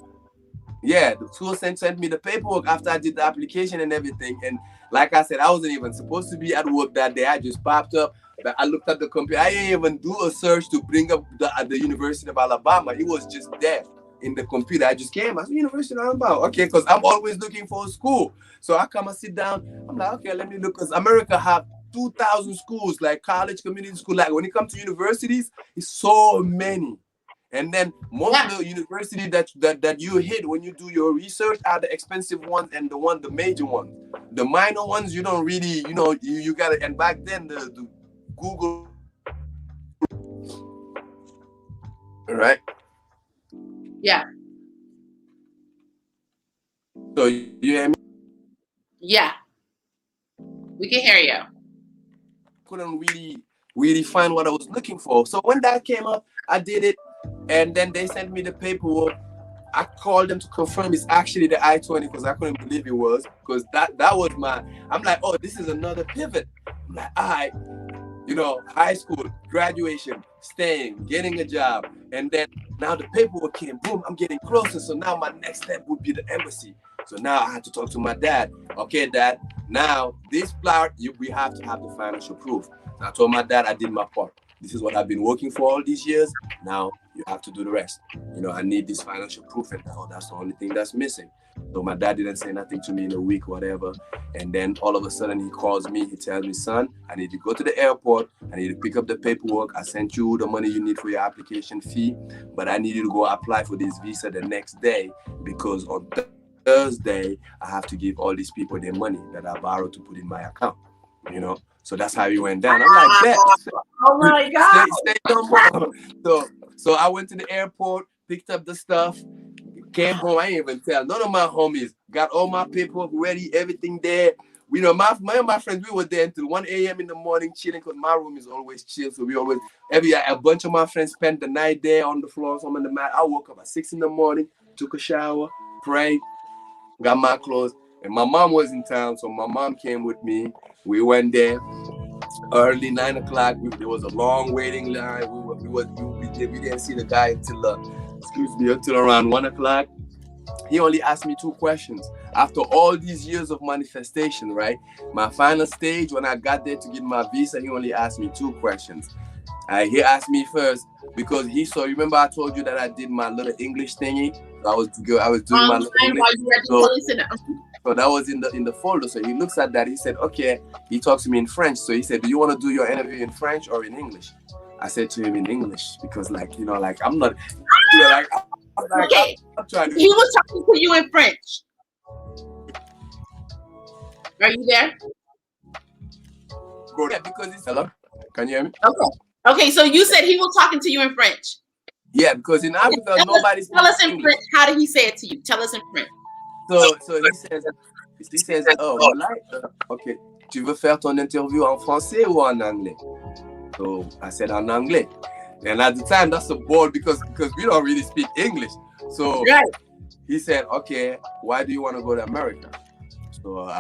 Yeah, the school sent me the paperwork after I did the application and everything. And like I said, I wasn't even supposed to be at work that day. I just popped up. I looked at the computer. I didn't even do a search to bring up the University of Alabama. It was just there in the computer. I just came. I said, University of Alabama. Okay, because I'm always looking for a school. So I come and sit down. I'm like, okay, let me look. Because America have 2,000 schools, like college, community school. Like when it comes to universities, it's so many. And then most of the university that you hit when you do your research are the expensive ones and the major ones. The minor ones, you don't really, you know, you got to. And back then, the Google, right? Yeah. So you hear me? Yeah. We can hear you. Couldn't really find what I was looking for. So when that came up, I did it. And then they sent me the paperwork. I called them to confirm it's actually the I-20, because I couldn't believe it was. Because that was I'm like, oh, this is another pivot. I'm like, all right, you know, high school, graduation, staying, getting a job. And then now the paperwork came, boom, I'm getting closer. So now my next step would be the embassy. So now I had to talk to my dad. Okay, Dad, now this part, we have to have the financial proof. So I told my dad I did my part. This is what I've been working for all these years. Now you have to do the rest. You know, I need this financial proof, and now that's the only thing that's missing. So my dad didn't say nothing to me in a week, whatever. And then all of a sudden he calls me. He tells me, son, I need to go to the airport. I need to pick up the paperwork. I sent you the money you need for your application fee, but I need you to go apply for this visa the next day, because on Thursday I have to give all these people their money that I borrowed to put in my account. You know, so that's how we went down. I'm like, that. Oh my God. Stay no more. So I went to the airport, picked up the stuff, came home. I didn't even tell none of my homies. Got all my paperwork ready, everything there. You know, my friends, we were there until 1 a.m. in the morning chilling, because my room is always chill. So we always, a bunch of my friends spent the night there on the floor, some on the mat. I woke up at 6 in the morning, took a shower, prayed, got my clothes, And my mom was in town, so my mom came with me. We went there early 9 o'clock. There was a long waiting line. We didn't see the guy until around 1 o'clock. He only asked me 2 questions. After all these years of manifestation, right? My final stage, when I got there to get my visa, he only asked me 2 questions. He asked me first because remember I told you that I did my little English thingy. I was doing my little English. So that was in the folder. So he looks at that. He said, okay. He talks to me in French. So he said, do you want to do your interview in French or in English? I said to him in English because, I'm not, okay. He was talking to you in French. Are you there? Yeah, because it's hello. Can you hear me? Okay. So you said he was talking to you in French. Yeah, because in Africa nobody's. Tell us in French. How did he say it to you? Tell us in French. So he says, oh, okay. Tu veux faire ton interview en français ou en anglais? So I said en anglais. And at the time, that's a ball because we don't really speak English. So he said, okay, why do you want to go to America? So I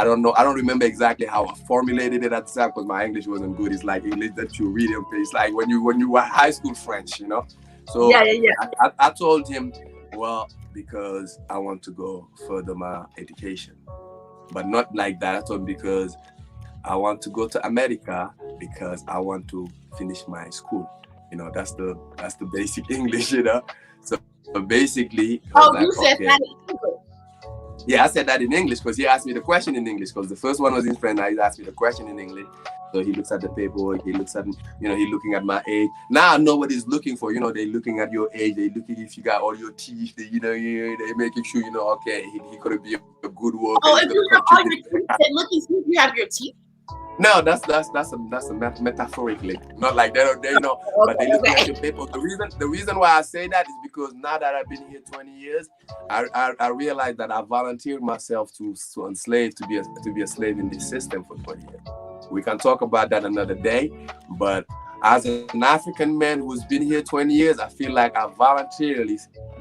don't know. I don't remember exactly how I formulated it at the time because my English wasn't good. It's like English that you read and it's like when you were high school French, you know? So I told him, well, because I want to go further my education. But not like that. I told him because I want to go to America because I want to finish my school. You know, that's the basic English, you know. So basically, you said that in English. Yeah, I said that in English because he asked me the question in English because the first one was in French. Now he asked me the question in English. So he looks at the paperwork. He looks at, he's looking at my age. Now I know what he's looking for. They're looking at your age. They're looking if you got all your teeth. They're making sure, okay, he could be a good worker. Oh, if you have all your teeth, then look and see if you have your teeth. No, that's a metaphorically, not like that. But they look at your paper. The reason why I say that is because now that I've been here 20 years, I realized that I volunteered myself to enslave to be a slave in this system for 20 years. We can talk about that another day, but as an African man who's been here 20 years, I feel like I voluntarily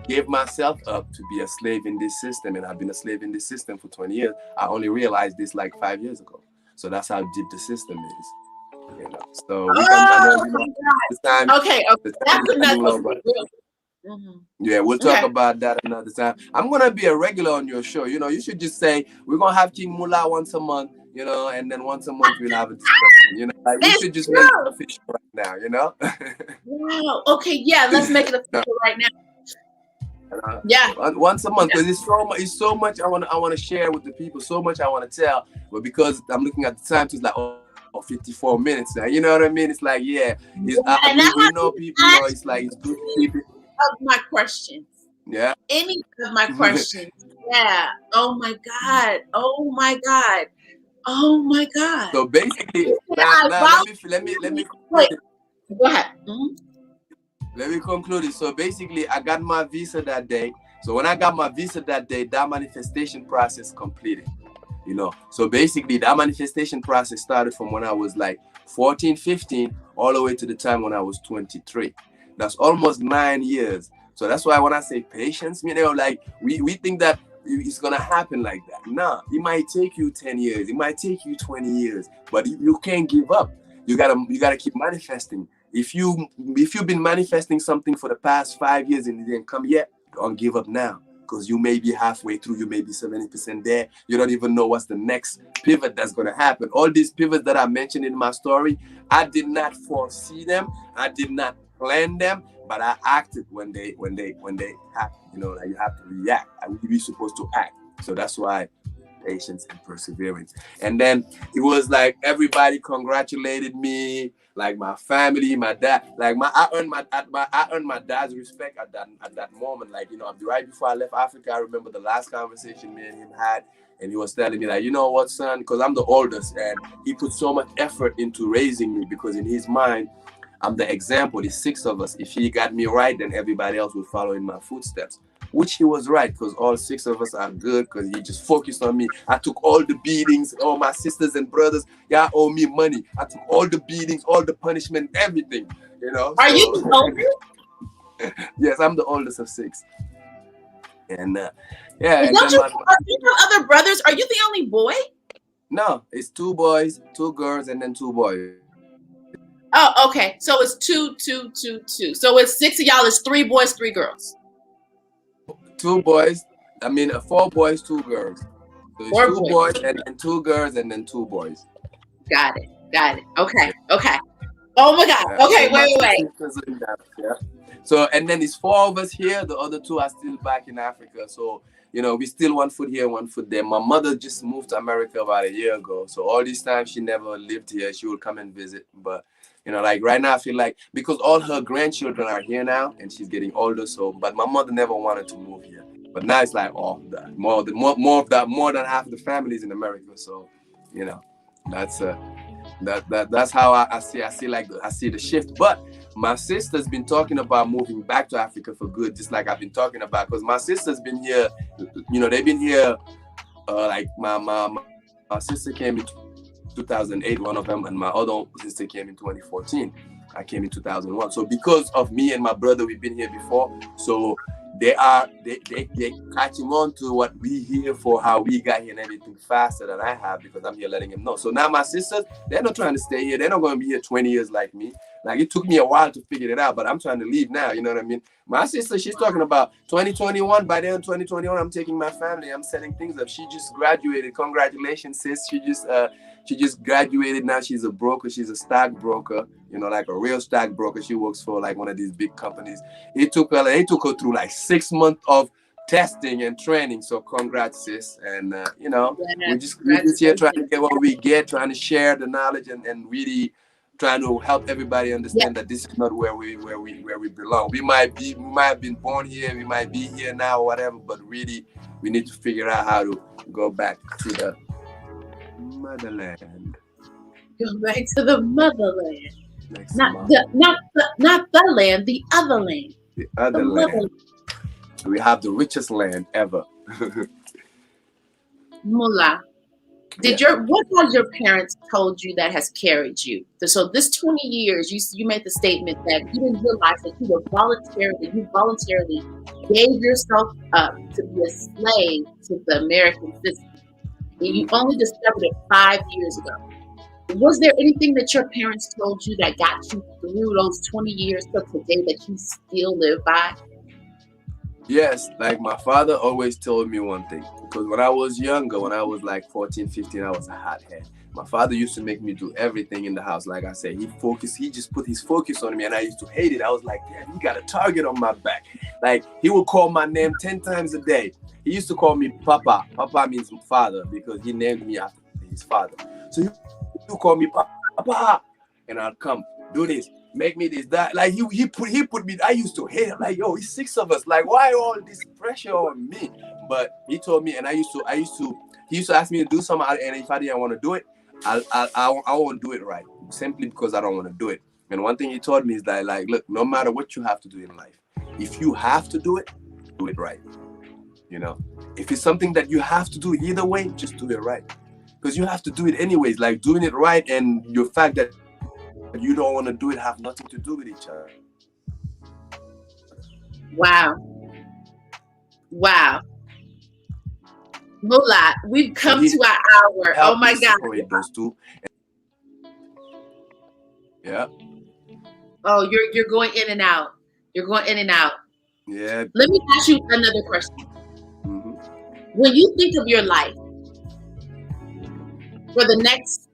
gave myself up to be a slave in this system, and I've been a slave in this system for 20 years. I only realized this like 5 years ago. So that's how deep the system is. So we can, okay. That's another. Yeah, we'll talk about that another time. I'm gonna be a regular on your show. You should just say we're gonna have King Moulah once a month. And then once a month we'll have a discussion. You should just make it official right now. Wow. Okay. Yeah. Let's make it official right now. Once a month, because it's so much I want to share with the people, so much I want to tell, but because I'm looking at the time, it's like 54 minutes now. You know what I mean? It's like we know people. It's like it's good to keep it. Of my questions. Yeah. Any of my questions. Yeah. Oh my God. Oh my God. Oh my God. So basically, let me wait. Go ahead. Mm-hmm. Let me conclude it. So basically, I got my visa that day. So when I got my visa that day, that manifestation process completed. So basically, that manifestation process started from when I was like 14, 15, all the way to the time when I was 23. That's almost 9 years. So that's why when I say patience, we think that it's gonna happen like that. Nah, it might take you 10 years, it might take you 20 years, but you can't give up. You gotta keep manifesting. If you've been manifesting something for the past 5 years and it didn't come yet, don't give up now, because you may be halfway through, you may be 70% there. You don't even know what's the next pivot that's gonna happen. All these pivots that I mentioned in my story, I did not foresee them, I did not plan them, but I acted when they happen. You have to react. We're supposed to act. So that's why patience and perseverance. And then it was like everybody congratulated me, like my family, my dad. Like I earned my dad's respect at that moment. Like right before I left Africa, I remember the last conversation me and him had, and he was telling me like, you know what, son, because I'm the oldest, and he put so much effort into raising me because in his mind, I'm the example. There's 6 of us. If he got me right, then everybody else will follow in my footsteps. Which he was right, because all 6 of us are good, because he just focused on me. I took all the beatings, all my sisters and brothers, y'all owe me money. I took all the beatings, all the punishment, everything, Are you the oldest? Yes, I'm the oldest of 6. And yeah, And and don't then you, you have other brothers? Are you the only boy? no, it's 2 boys, 2 girls, and then 2 boys. Oh, okay. So it's two, two, two, two. So it's six of y'all. It's 3 boys, 3 girls. 2 boys. I mean, 4 boys, 2 girls. So it's 4 two boys. boys and then 2 girls and then 2 boys. Got it. Got it. Okay. Yeah. Okay. Oh my God. Okay. So my Wait, two wait, sisters are in that. Yeah. So and then it's 4 of us here. The other 2 are still back in Africa. So we still 1 foot here, 1 foot there. My mother just moved to America about a year ago. So all this time she never lived here. She would come and visit, but like right now I feel like because all her grandchildren are here now and she's getting older. So, but my mother never wanted to move here. But now it's like more than half the families in America. So, that's that's how I see the shift. But my sister's been talking about moving back to Africa for good, just like I've been talking about. Because my sister's been here, they've been here. Like my sister came in 2008, one of them, and my other sister came in 2014. I came in 2001. So because of me and my brother, we've been here before. So they're catching on to what we hear for how we got here and everything faster than I have because I'm here letting them know. So now my sisters, they're not trying to stay here. They're not going to be here 20 years like me. Like it took me a while to figure it out, but I'm trying to leave now. You know what I mean? My sister, she's talking about 2021. By then, 2021, I'm taking my family. I'm setting things up. She just graduated. Congratulations, sis. She just graduated. Now she's a broker. She's a stockbroker. Like a real stockbroker. She works for like one of these big companies. It took her through like 6 months of testing and training. So congrats, sis. And we're just here trying to get what we get, trying to share the knowledge and really trying to help everybody understand that this is not where we belong. We might have been born here, we might be here now or whatever, but really we need to figure out how to go back to the motherland. Go back to the motherland. Not the land, the other land. The other land. Motherland. We have the richest land ever. Moulah, what has your parents told you that has carried you? So this 20 years, you made the statement that you didn't realize that you voluntarily gave yourself up to be a slave to the American system. And you only discovered it 5 years ago. Was there anything that your parents told you that got you through those 20 years to today that you still live by? Yes, like my father always told me one thing. Because when I was younger, when I was like 14, 15, I was a hothead. My father used to make me do everything in the house. Like I said, he just put his focus on me and I used to hate it. I was like, damn, he got a target on my back. Like he would call my name 10 times a day. He used to call me Papa. Papa means father because he named me after his father. So he would call me Papa and I'd come, do this. Make me this, that. Like he put me. I used to hate him. Like, yo, it's 6 of us. Like, why all this pressure on me? But he told me, and he used to ask me to do something, and if I didn't want to do it, I won't do it right, simply because I don't want to do it. And one thing he told me is that, like, look, no matter what you have to do in life, if you have to do it right. If it's something that you have to do either way, just do it right, because you have to do it anyways. Like doing it right and your fact that you don't want to do it have nothing to do with each other. Wow. Moulah, we've come to our hour. Oh my God. Those two. Yeah. Oh, you're going in and out. You're going in and out. Yeah. Let me ask you another question. Mm-hmm. When you think of your life for the next,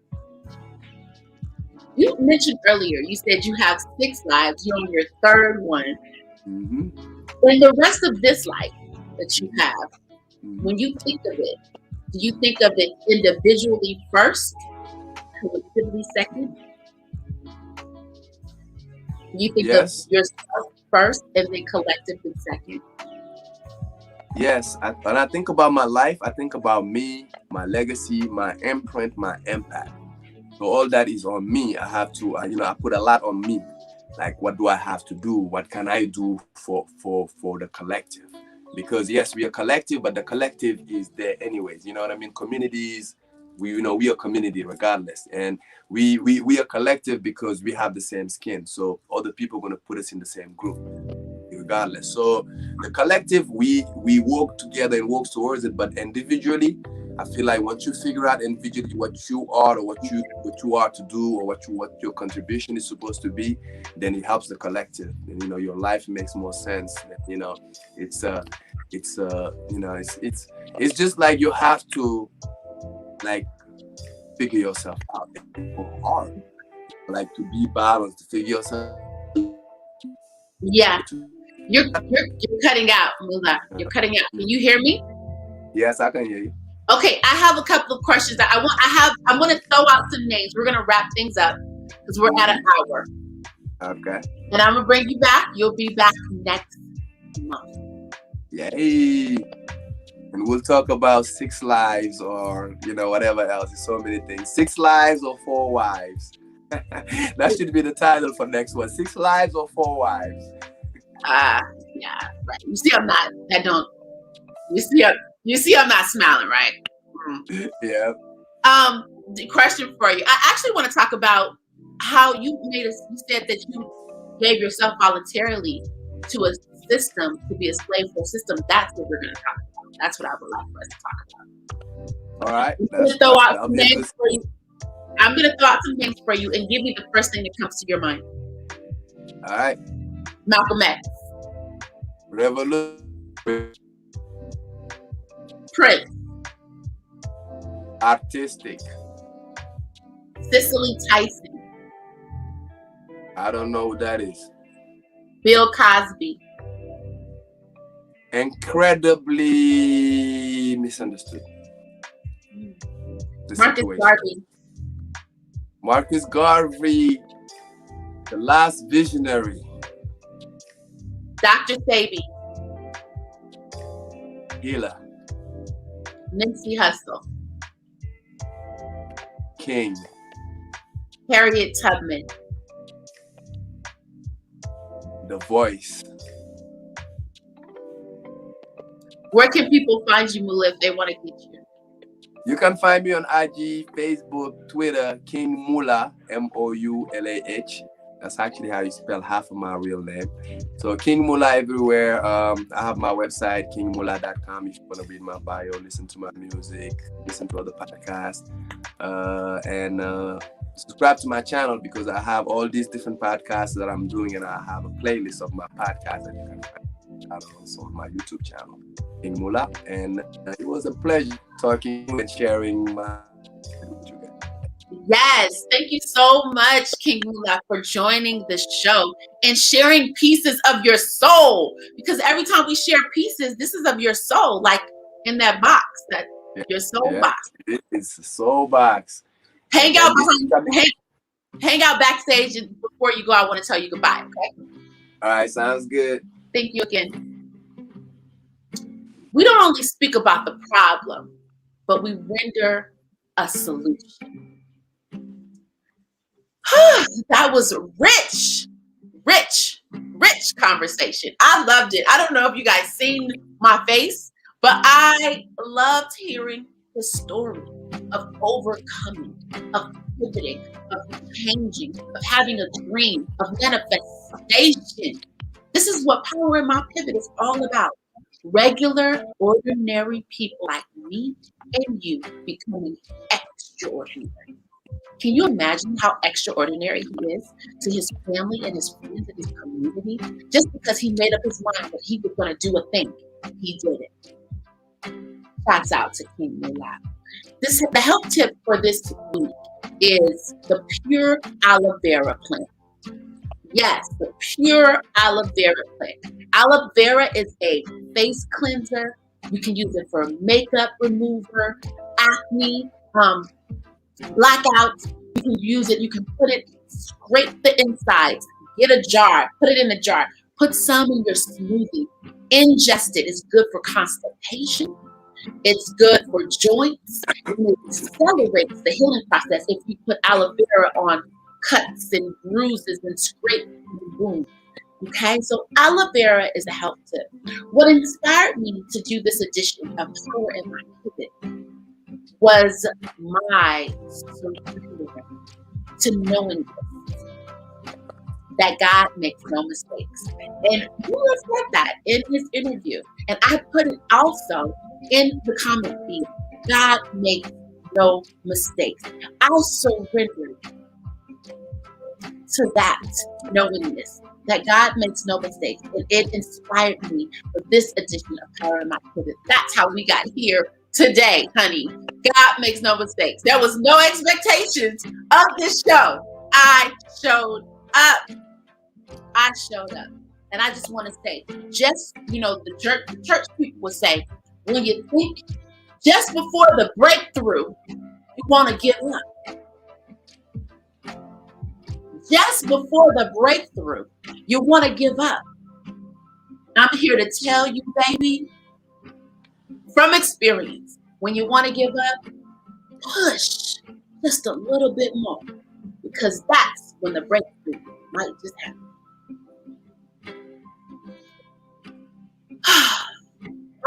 you mentioned earlier, you said you have 6 lives. You're on your 3rd one. Mm-hmm. In the rest of this life that you have, when you think of it, do you think of it individually first, collectively second? Do you think of yourself first and then collectively second? Yes. When I think about my life, I think about me, my legacy, my imprint, my impact. So all that is on me. I have to, I put a lot on me. Like, what do I have to do? What can I do for the collective? Because yes, we are collective, but the collective is there anyways. You know what I mean? Communities, we are a community regardless, and we are collective because we have the same skin. So other people are gonna put us in the same group. regardless. So the collective, we work together and work towards it, but individually, I feel like once you figure out individually what you are or what you are to do or what your contribution is supposed to be, then it helps the collective. And your life makes more sense. It's just like you have to like figure yourself out. It's hard, like to be balanced, to figure yourself. Yeah, you're cutting out, Moulah. You're cutting out. Can you hear me? Yes, I can hear you. Okay, I have a couple of questions that I'm going to throw out some names. We're going to wrap things up because we're at an hour. Okay. And I'm going to bring you back. You'll be back next month. Yay. And we'll talk about 6 lives or, whatever else. There's so many things. 6 lives or 4 wives. That should be the title for next one. 6 lives or 4 wives. Yeah, right. You see, I'm not smiling, right? Yeah. The question for you. I actually want to talk about how you said that you gave yourself voluntarily to a system, to be a slave for a system. That's what we're going to talk about. That's what I would like for us to talk about. All right. I'm going to throw out some names for you. I'm going to throw out some names for you and give me the first thing that comes to your mind. All right. Malcolm X. Revolution. Prince. Artistic. Cicely Tyson. I don't know who that is. Bill Cosby. Incredibly misunderstood. Marcus Garvey, the last visionary. Dr. Sebi. Healer. Nipsey Hussle. King. Harriet Tubman. The Voice. Where can people find you, Moulah, if they want to get you? You can find me on IG, Facebook, Twitter, King Moulah, Moulah. That's actually how you spell half of my real name. So King Moulah everywhere. I have my website, kingmoulah.com, if you want to read my bio, listen to my music, listen to other podcasts, and subscribe to my channel because I have all these different podcasts that I'm doing, and I have a playlist of my podcasts that you can find also on my YouTube channel, King Moulah. And it was a pleasure talking and sharing my with you guys. Yes, thank you so much, King Moulah, for joining the show and sharing pieces of your soul. Because every time we share pieces, this is of your soul, like in that box, your soul box. It's a soul box. Hang out backstage, and before you go, I want to tell you goodbye. Okay. All right, sounds good. Thank you again. We don't only speak about the problem, but we render a solution. That was rich conversation. I loved it. I don't know if you guys seen my face, but I loved hearing the story of overcoming, of pivoting, of changing, of having a dream, of manifestation. This is what Power in My Pivot is all about. Regular, ordinary people like me and you becoming extraordinary. Can you imagine how extraordinary he is to his family and his friends and his community? Just because he made up his mind that he was going to do a thing, he did it. Shouts out to King Moulah. The help tip for this week is the pure aloe vera plant. Yes, the pure aloe vera plant. Aloe vera is a face cleanser. You can use it for makeup remover, acne, blackouts. You can use it. You can put it, scrape the insides, get a jar, put it in a jar, put some in your smoothie, ingest it. It's good for constipation. It's good for joints. And it accelerates the healing process if you put aloe vera on cuts and bruises and scrape the wound. Okay, so aloe vera is a health tip. What inspired me to do this edition of Power in My Pivot was my surrender to knowing this. that God makes no mistakes. And Moulah said that in his interview. And I put it also in the comment feed. God makes no mistakes. I surrendered to that knowingness that God makes no mistakes. And it inspired me for this edition of Power in My Pivot. That's how we got here today, honey. God makes no mistakes. There was no expectations of this show. I showed up. I showed up. And I just want to say, just, the church people would say, when you think just before the breakthrough, you want to give up. Just before the breakthrough, you want to give up. I'm here to tell you, baby, from experience, when you want to give up, push just a little bit more, because that's when the breakthrough might just happen.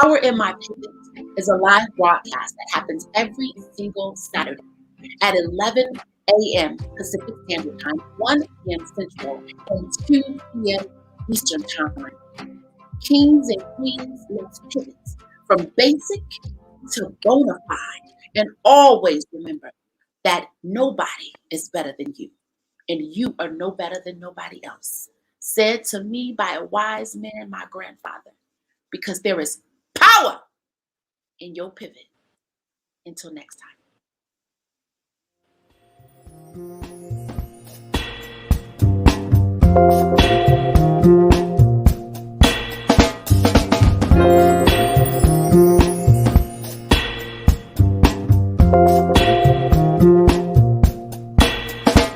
Power in My Pivot is a live broadcast that happens every single Saturday at 11 a.m. Pacific Standard Time, 1 p.m. Central, and 2 p.m. Eastern Time. Kings and queens, let's pivot from basic to bona fide. And always remember that nobody is better than you, and you are no better than nobody else. Said to me by a wise man, my grandfather, because there is power in your pivot. Until next time.